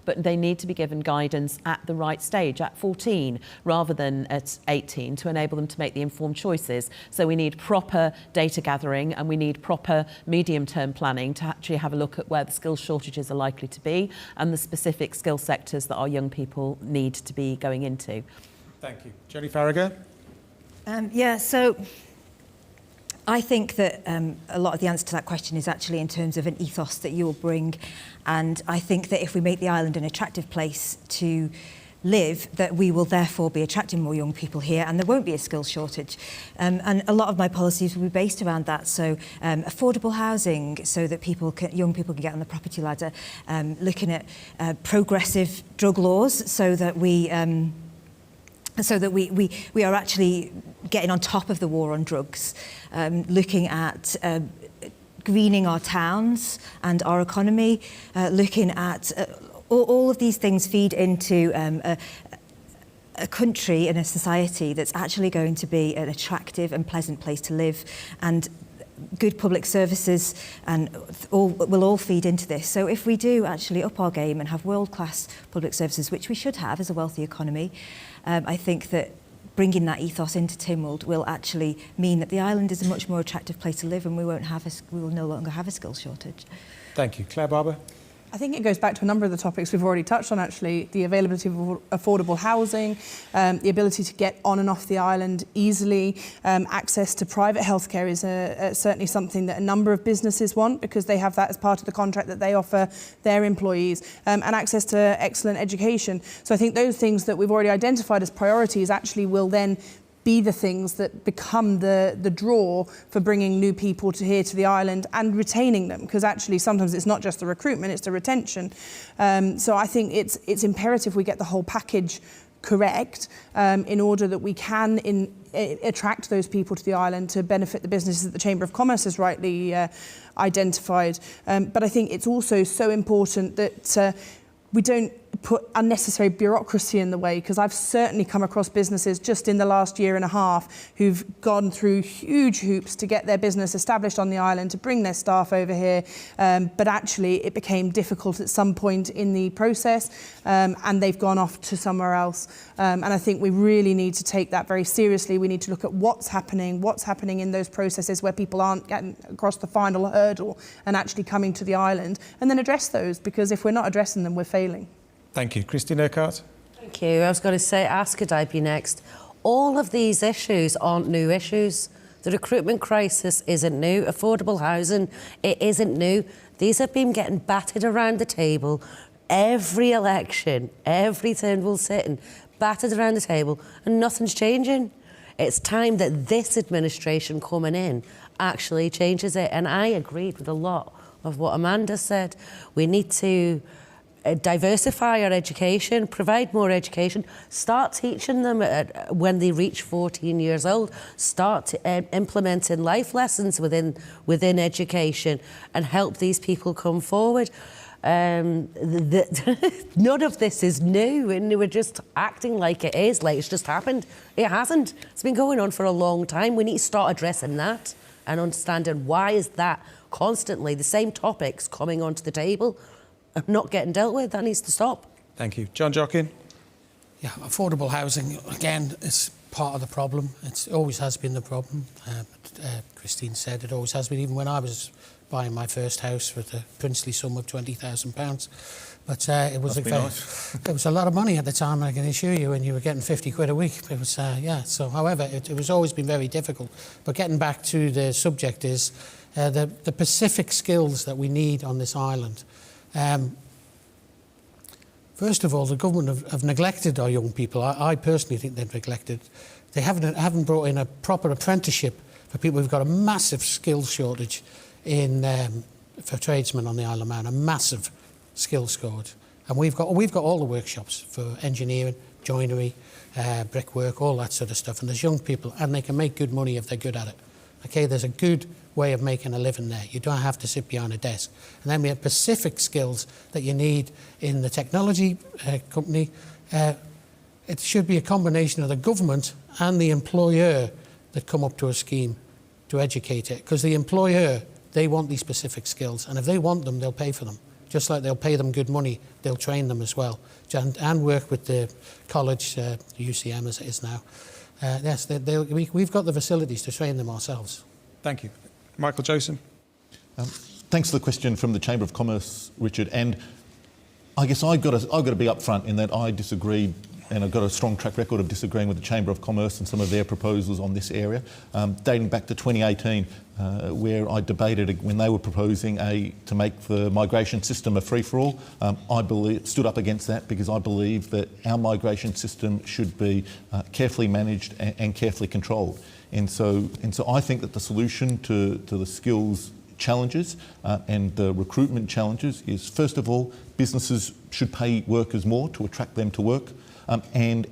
but they need to be given guidance at the right stage, at 14 rather than at 18, to enable them to make the informed choices. So we need proper data gathering, and we need proper medium-term planning to actually have a look at where the skills shortages are likely to be and the specific skill sectors that our young people need to be going into. Thank you. Jenny Farragher? So I think that a lot of the answer to that question is actually in terms of an ethos that you'll bring. And I think that if we make the island an attractive place to live, that we will therefore be attracting more young people here, and there won't be a skills shortage. And a lot of my policies will be based around that. So affordable housing, so that young people can get on the property ladder. Looking at progressive drug laws, so that we are actually getting on top of the war on drugs. Looking at greening our towns and our economy. Looking at all of these things feed into a country and a society that's actually going to be an attractive and pleasant place to live, and good public services and will all feed into this. So if we do actually up our game and have world-class public services, which we should have as a wealthy economy, I think that bringing that ethos into Tynwald will actually mean that the island is a much more attractive place to live, and we will no longer have a skills shortage. Thank you. Claire Barber. I think it goes back to a number of the topics we've already touched on, actually. The availability of affordable housing, the ability to get on and off the island easily, access to private healthcare is certainly something that a number of businesses want, because they have that as part of the contract that they offer their employees, and access to excellent education. So I think those things that we've already identified as priorities actually will then be the things that become the draw for bringing new people here to the island and retaining them, because actually sometimes it's not just the recruitment, it's the retention. So I think it's imperative we get the whole package correct in order that we can attract those people to the island to benefit the businesses that the Chamber of Commerce has rightly identified. But I think it's also so important that we don't put unnecessary bureaucracy in the way, because I've certainly come across businesses just in the last year and a half who've gone through huge hoops to get their business established on the island, to bring their staff over here, but actually it became difficult at some point in the process, and they've gone off to somewhere else. And I think we really need to take that very seriously. We need to look at what's happening in those processes where people aren't getting across the final hurdle and actually coming to the island, and then address those, because if we're not addressing them, we're failing. Thank you. Christine Urquhart. Thank you. I was going to say, ask could I be next? All of these issues aren't new issues. The recruitment crisis isn't new. Affordable housing, it isn't new. These have been getting battered around the table every election, every Tynwald sitting, battered around the table, and nothing's changing. It's time that this administration coming in actually changes it. And I agreed with a lot of what Amanda said. We need to diversify our education, provide more education, start teaching them when they reach 14 years old, start implementing life lessons within education and help these people come forward. None of this is new, and we're just acting like it is, like it's just happened. It hasn't. It's been going on for a long time. We need to start addressing that and understanding why is that constantly the same topics coming onto the table, not getting dealt with. That needs to stop. Thank you. John Jockin. Yeah, affordable housing, again, is part of the problem. It always has been the problem. Christine said it always has been, even when I was buying my first house with a princely sum of £20,000. But it was it was a lot of money at the time, I can assure you, and you were getting 50 quid a week. It was, yeah, so however, it was always been very difficult. But getting back to the subject is the specific skills that we need on this island. First of all, the government have neglected our young people. I personally think they've neglected. They haven't brought in a proper apprenticeship for people who've got a massive skills shortage for tradesmen on the Isle of Man, a massive skills shortage. And we've got all the workshops for engineering, joinery, brickwork, all that sort of stuff. And there's young people, and they can make good money if they're good at it. Okay, there's a good way of making a living there. You don't have to sit behind a desk. And then we have specific skills that you need in the technology company. It should be a combination of the government and the employer that come up to a scheme to educate it. Because the employer, they want these specific skills. And if they want them, they'll pay for them. Just like they'll pay them good money, they'll train them as well. And work with the college, the UCM as it is now. Yes, we've got the facilities to train them ourselves. Thank you. Michael Joseph. Thanks for the question from the Chamber of Commerce, Richard. And I guess I've got to be upfront in that I disagreed, and I've got a strong track record of disagreeing with the Chamber of Commerce and some of their proposals on this area, dating back to 2018, where I debated when they were proposing to make the migration system a free-for-all. I stood up against that because I believe that our migration system should be carefully managed and carefully controlled. And so I think that the solution to the skills challenges and the recruitment challenges is, first of all, businesses should pay workers more to attract them to work. Then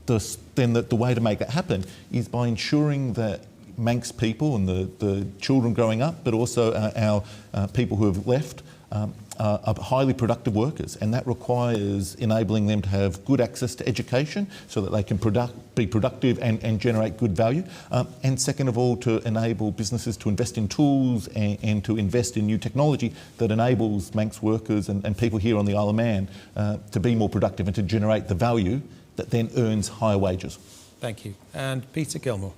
the way to make that happen is by ensuring that Manx people and the children growing up, but also our people who have left, are highly productive workers, and that requires enabling them to have good access to education so that they can be productive and generate good value. And second of all, to enable businesses to invest in tools and to invest in new technology that enables Manx workers and people here on the Isle of Man to be more productive and to generate the value that then earns higher wages. Thank you. And Peter Gilmore.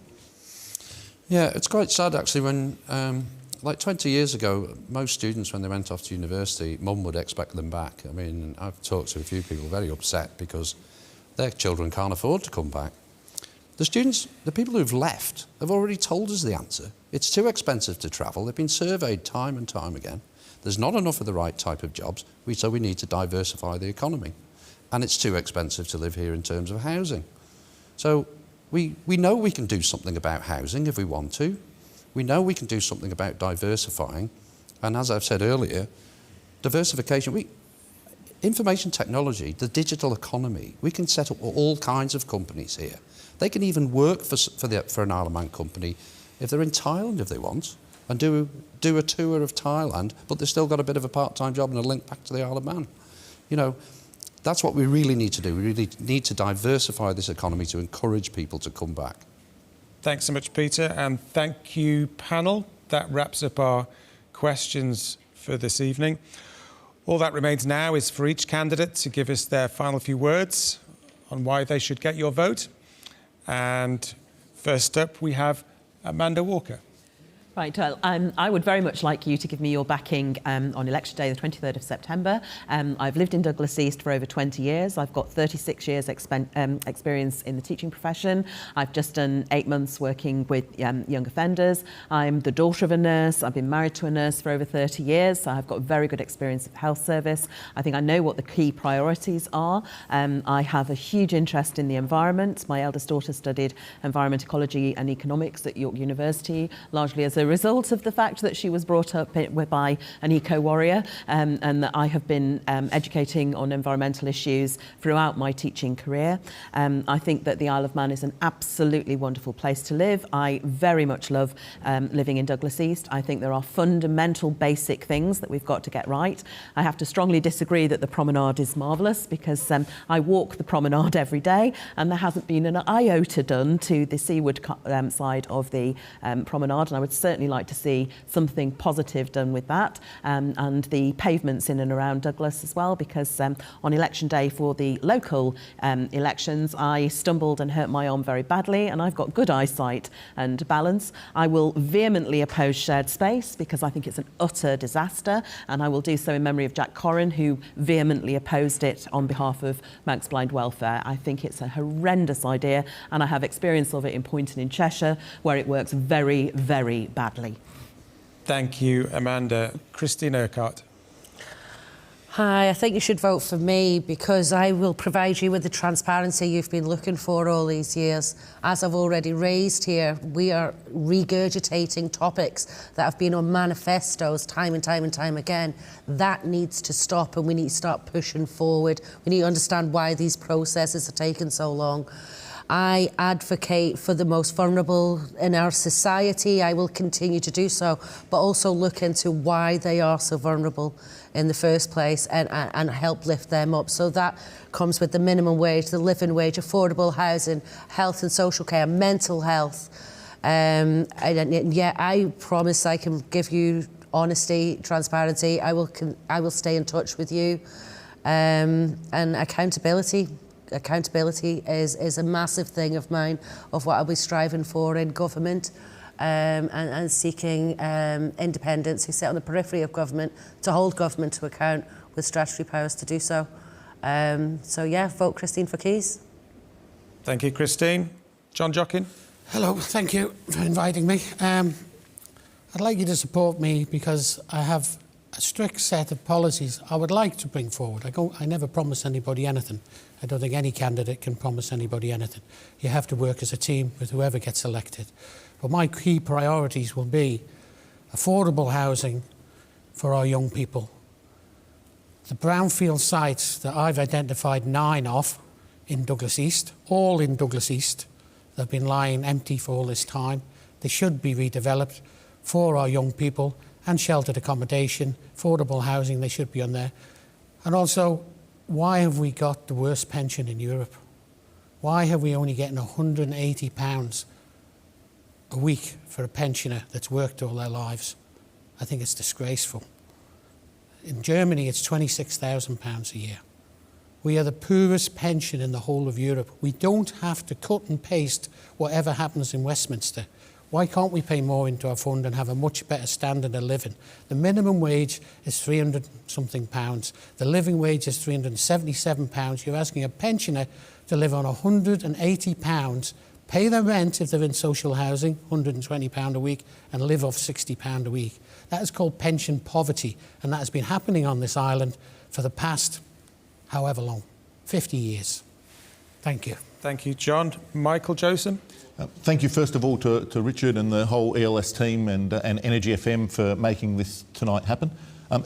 Yeah, it's quite sad actually when, like 20 years ago, most students when they went off to university, mum would expect them back. I mean, I've talked to a few people very upset because their children can't afford to come back. The people who've left have already told us the answer. It's too expensive to travel. They've been surveyed time and time again. There's not enough of the right type of jobs, so we need to diversify the economy. And it's too expensive to live here in terms of housing. So we know we can do something about housing if we want to. We know we can do something about diversifying. And as I've said earlier, diversification, information technology, the digital economy, we can set up all kinds of companies here. They can even work for an Isle of Man company if they're in Thailand if they want, and do a tour of Thailand, but they've still got a bit of a part-time job and a link back to the Isle of Man. You know, that's what we really need to do. We really need to diversify this economy to encourage people to come back. Thanks so much, Peter, and thank you, panel. That wraps up our questions for this evening. All that remains now is for each candidate to give us their final few words on why they should get your vote. And first up, we have Amanda Walker. Right, well, I would very much like you to give me your backing on election day, the 23rd of September. I've lived in Douglas East for over 20 years. I've got 36 years experience in the teaching profession. I've just done 8 months working with young offenders. I'm the daughter of a nurse. I've been married to a nurse for over 30 years, so I've got very good experience of health service. I think I know what the key priorities are. I have a huge interest in the environment. My eldest daughter studied environment, ecology and economics at York University, largely as a result of the fact that she was brought up by an eco-warrior, and that I have been educating on environmental issues throughout my teaching career. I think that the Isle of Man is an absolutely wonderful place to live. I very much love living in Douglas East. I think there are fundamental basic things that we've got to get right. I have to strongly disagree that the promenade is marvellous, because I walk the promenade every day and there hasn't been an iota done to the seaward side of the promenade, and I would certainly like to see something positive done with that, and the pavements in and around Douglas as well, because on election day for the local elections I stumbled and hurt my arm very badly, and I've got good eyesight and balance. I will vehemently oppose shared space because I think it's an utter disaster, and I will do so in memory of Jack Corran, who vehemently opposed it on behalf of Manx Blind Welfare. I think it's a horrendous idea, and I have experience of it in Poynton in Cheshire, where it works very, very badly. Thank you, Amanda. Christine Urquhart. Hi, I think you should vote for me because I will provide you with the transparency you've been looking for all these years. As I've already raised here, we are regurgitating topics that have been on manifestos time and time and time again. That needs to stop, and we need to start pushing forward. We need to understand why these processes are taking so long. I advocate for the most vulnerable in our society. I will continue to do so, but also look into why they are so vulnerable in the first place, and help lift them up. So that comes with the minimum wage, the living wage, affordable housing, health and social care, mental health. And yeah, I promise I can give you honesty, transparency. I will stay in touch with you, and accountability. Accountability is a massive thing of mine, of what I'll be striving for in government, and seeking independence, who sit on the periphery of government to hold government to account with statutory powers to do so. So yeah, vote Christine for Keys. Thank you, Christine. John Jockin. Hello, thank you for inviting me. I'd like you to support me because I have a strict set of policies I would like to bring forward. I never promise anybody anything. I don't think any candidate can promise anybody anything. You have to work as a team with whoever gets elected. But my key priorities will be affordable housing for our young people. The brownfield sites that I've identified 9 of in Douglas East, all in Douglas East, that have been lying empty for all this time, they should be redeveloped for our young people, and sheltered accommodation, affordable housing, they should be on there. And also, why have we got the worst pension in Europe? Why have we only getting £180 a week for a pensioner that's worked all their lives? I think it's disgraceful. In Germany, it's £26,000 a year. We are the poorest pension in the whole of Europe. We don't have to cut and paste whatever happens in Westminster. Why can't we pay more into our fund and have a much better standard of living? The minimum wage is 300 something pounds. The living wage is 377 pounds. You're asking a pensioner to live on 180 pounds, pay their rent if they're in social housing, 120 pound a week, and live off 60 pound a week. That is called pension poverty, and that has been happening on this island for the past, however long, 50 years. Thank you. Thank you, John. Michael Joseph. Thank you, first of all, to Richard and the whole ELS team and Energy FM for making this tonight happen.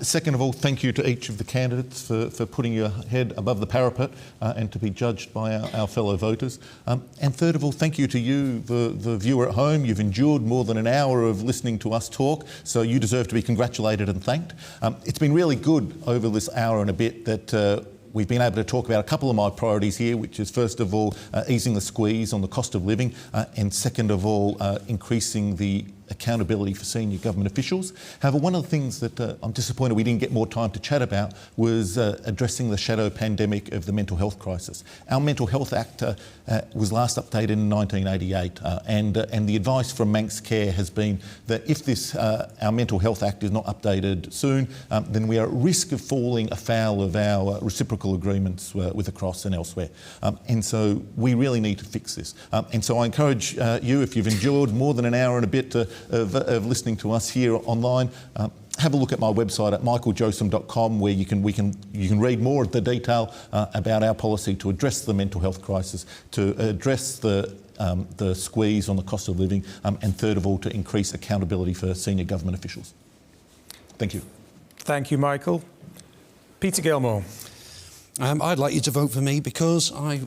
Second of all, thank you to each of the candidates for putting your head above the parapet and to be judged by our fellow voters. And third of all, thank you to you, the viewer at home. You've endured more than an hour of listening to us talk, so you deserve to be congratulated and thanked. It's been really good over this hour and a bit that we've been able to talk about a couple of my priorities here, which is first of all easing the squeeze on the cost of living, and second of all increasing the accountability for senior government officials. However, one of the things that I'm disappointed we didn't get more time to chat about was addressing the shadow pandemic of the mental health crisis. Our Mental Health Act was last updated in 1988, and the advice from Manx Care has been that if this our Mental Health Act is not updated soon, then we are at risk of falling afoul of our reciprocal agreements with the Cross and elsewhere. And so we really need to fix this. And so I encourage you, if you've endured more than an hour and a bit of listening to us here online, have a look at my website at michaeljosem.com, where you can read more of the detail about our policy to address the mental health crisis, to address the squeeze on the cost of living, and third of all, to increase accountability for senior government officials. Thank you. Thank you, Michael. Peter Gilmore. I'd like you to vote for me because I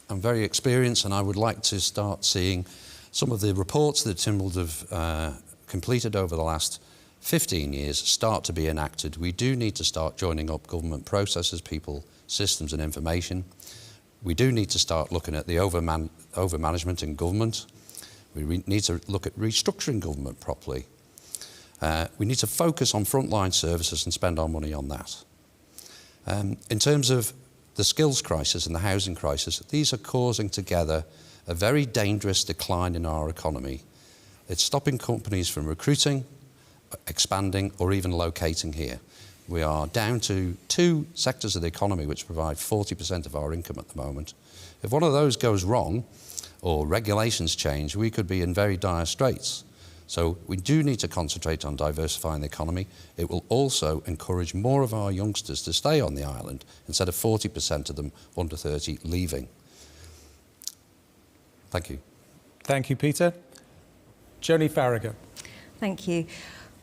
am very experienced, and I would like to start seeing some of the reports that Tynwald have completed over the last 15 years start to be enacted. We do need to start joining up government processes, people, systems and information. We do need to start looking at the overmanagement in government. We need to look at restructuring government properly. We need to focus on frontline services and spend our money on that. In terms of the skills crisis and the housing crisis, these are causing together a very dangerous decline in our economy. It's stopping companies from recruiting, expanding, or even locating here. We are down to 2 sectors of the economy which provide 40% of our income at the moment. If one of those goes wrong, or regulations change, we could be in very dire straits. So we do need to concentrate on diversifying the economy. It will also encourage more of our youngsters to stay on the island, instead of 40% of them under 30 leaving. Thank you. Thank you, Peter. Joni Farragher. Thank you.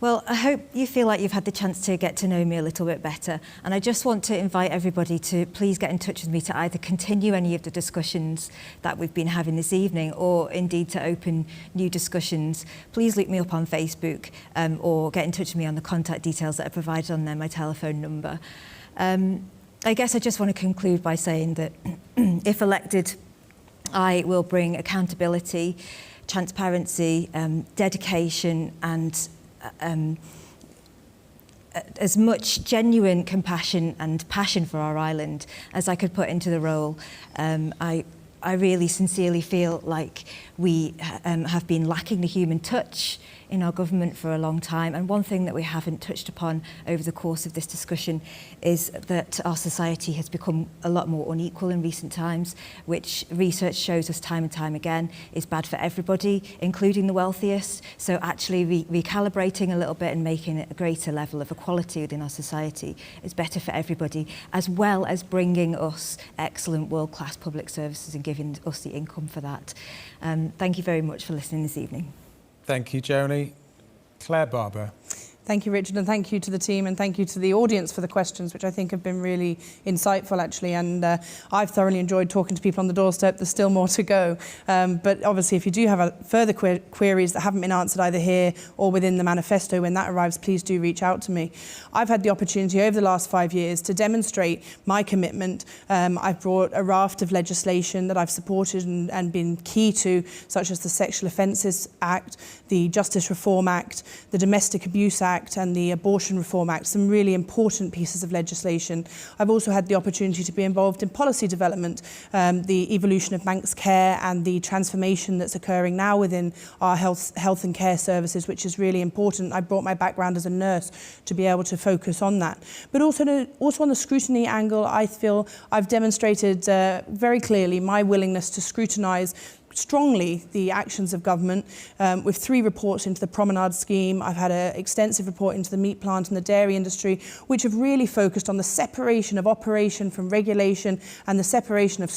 Well, I hope you feel like you've had the chance to get to know me a little bit better. And I just want to invite everybody to please get in touch with me to either continue any of the discussions that we've been having this evening, or indeed to open new discussions. Please look me up on Facebook or get in touch with me on the contact details that are provided on there, my telephone number. I guess I just want to conclude by saying that if elected, I will bring accountability, transparency, dedication and as much genuine compassion and passion for our island as I could put into the role. I really sincerely feel like we have been lacking the human touch in our government for a long time, and one thing that we haven't touched upon over the course of this discussion is that our society has become a lot more unequal in recent times, which research shows us time and time again is bad for everybody, including the wealthiest. So actually recalibrating a little bit and making it a greater level of equality within our society is better for everybody, as well as bringing us excellent world-class public services and giving us the income for that. Thank you very much for listening this evening. Thank you, Joni. Claire Barber. Thank you, Richard, and thank you to the team, and thank you to the audience for the questions, which I think have been really insightful, actually. And I've thoroughly enjoyed talking to people on the doorstep. There's still more to go. But obviously, if you do have further queries that haven't been answered either here or within the manifesto, when that arrives, please do reach out to me. I've had the opportunity over the last 5 years to demonstrate my commitment. I've brought a raft of legislation that I've supported and been key to, such as the Sexual Offences Act, the Justice Reform Act, the Domestic Abuse Act, Act and the Abortion Reform Act, some really important pieces of legislation. I've also had the opportunity to be involved in policy development, the evolution of Manx care and the transformation that's occurring now within our health and care services, which is really important. I brought my background as a nurse to be able to focus on that. But also on the scrutiny angle, I feel I've demonstrated very clearly my willingness to scrutinise strongly the actions of government with 3 reports into the promenade scheme. I've had an extensive report into the meat plant and the dairy industry, which have really focused on the separation of operation from regulation and the separation of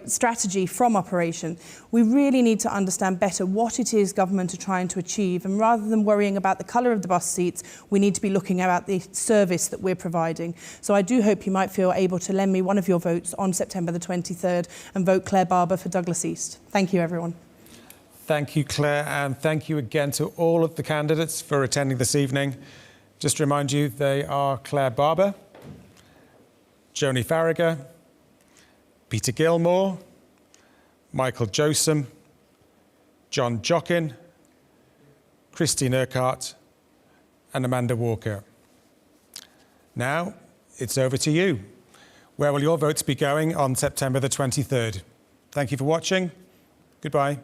strategy from operation. We really need to understand better what it is government are trying to achieve, and rather than worrying about the colour of the bus seats, we need to be looking at the service that we're providing. So I do hope you might feel able to lend me one of your votes on September the 23rd and vote Claire Barber for Douglas East. Thank you, everyone. Thank you, Claire, and thank you again to all of the candidates for attending this evening. Just to remind you, they are Claire Barber, Joni Farragher, Peter Gilmore, Michael Josem, John Jockin, Christine Urquhart, and Amanda Walker. Now, it's over to you. Where will your votes be going on September the 23rd? Thank you for watching. Goodbye.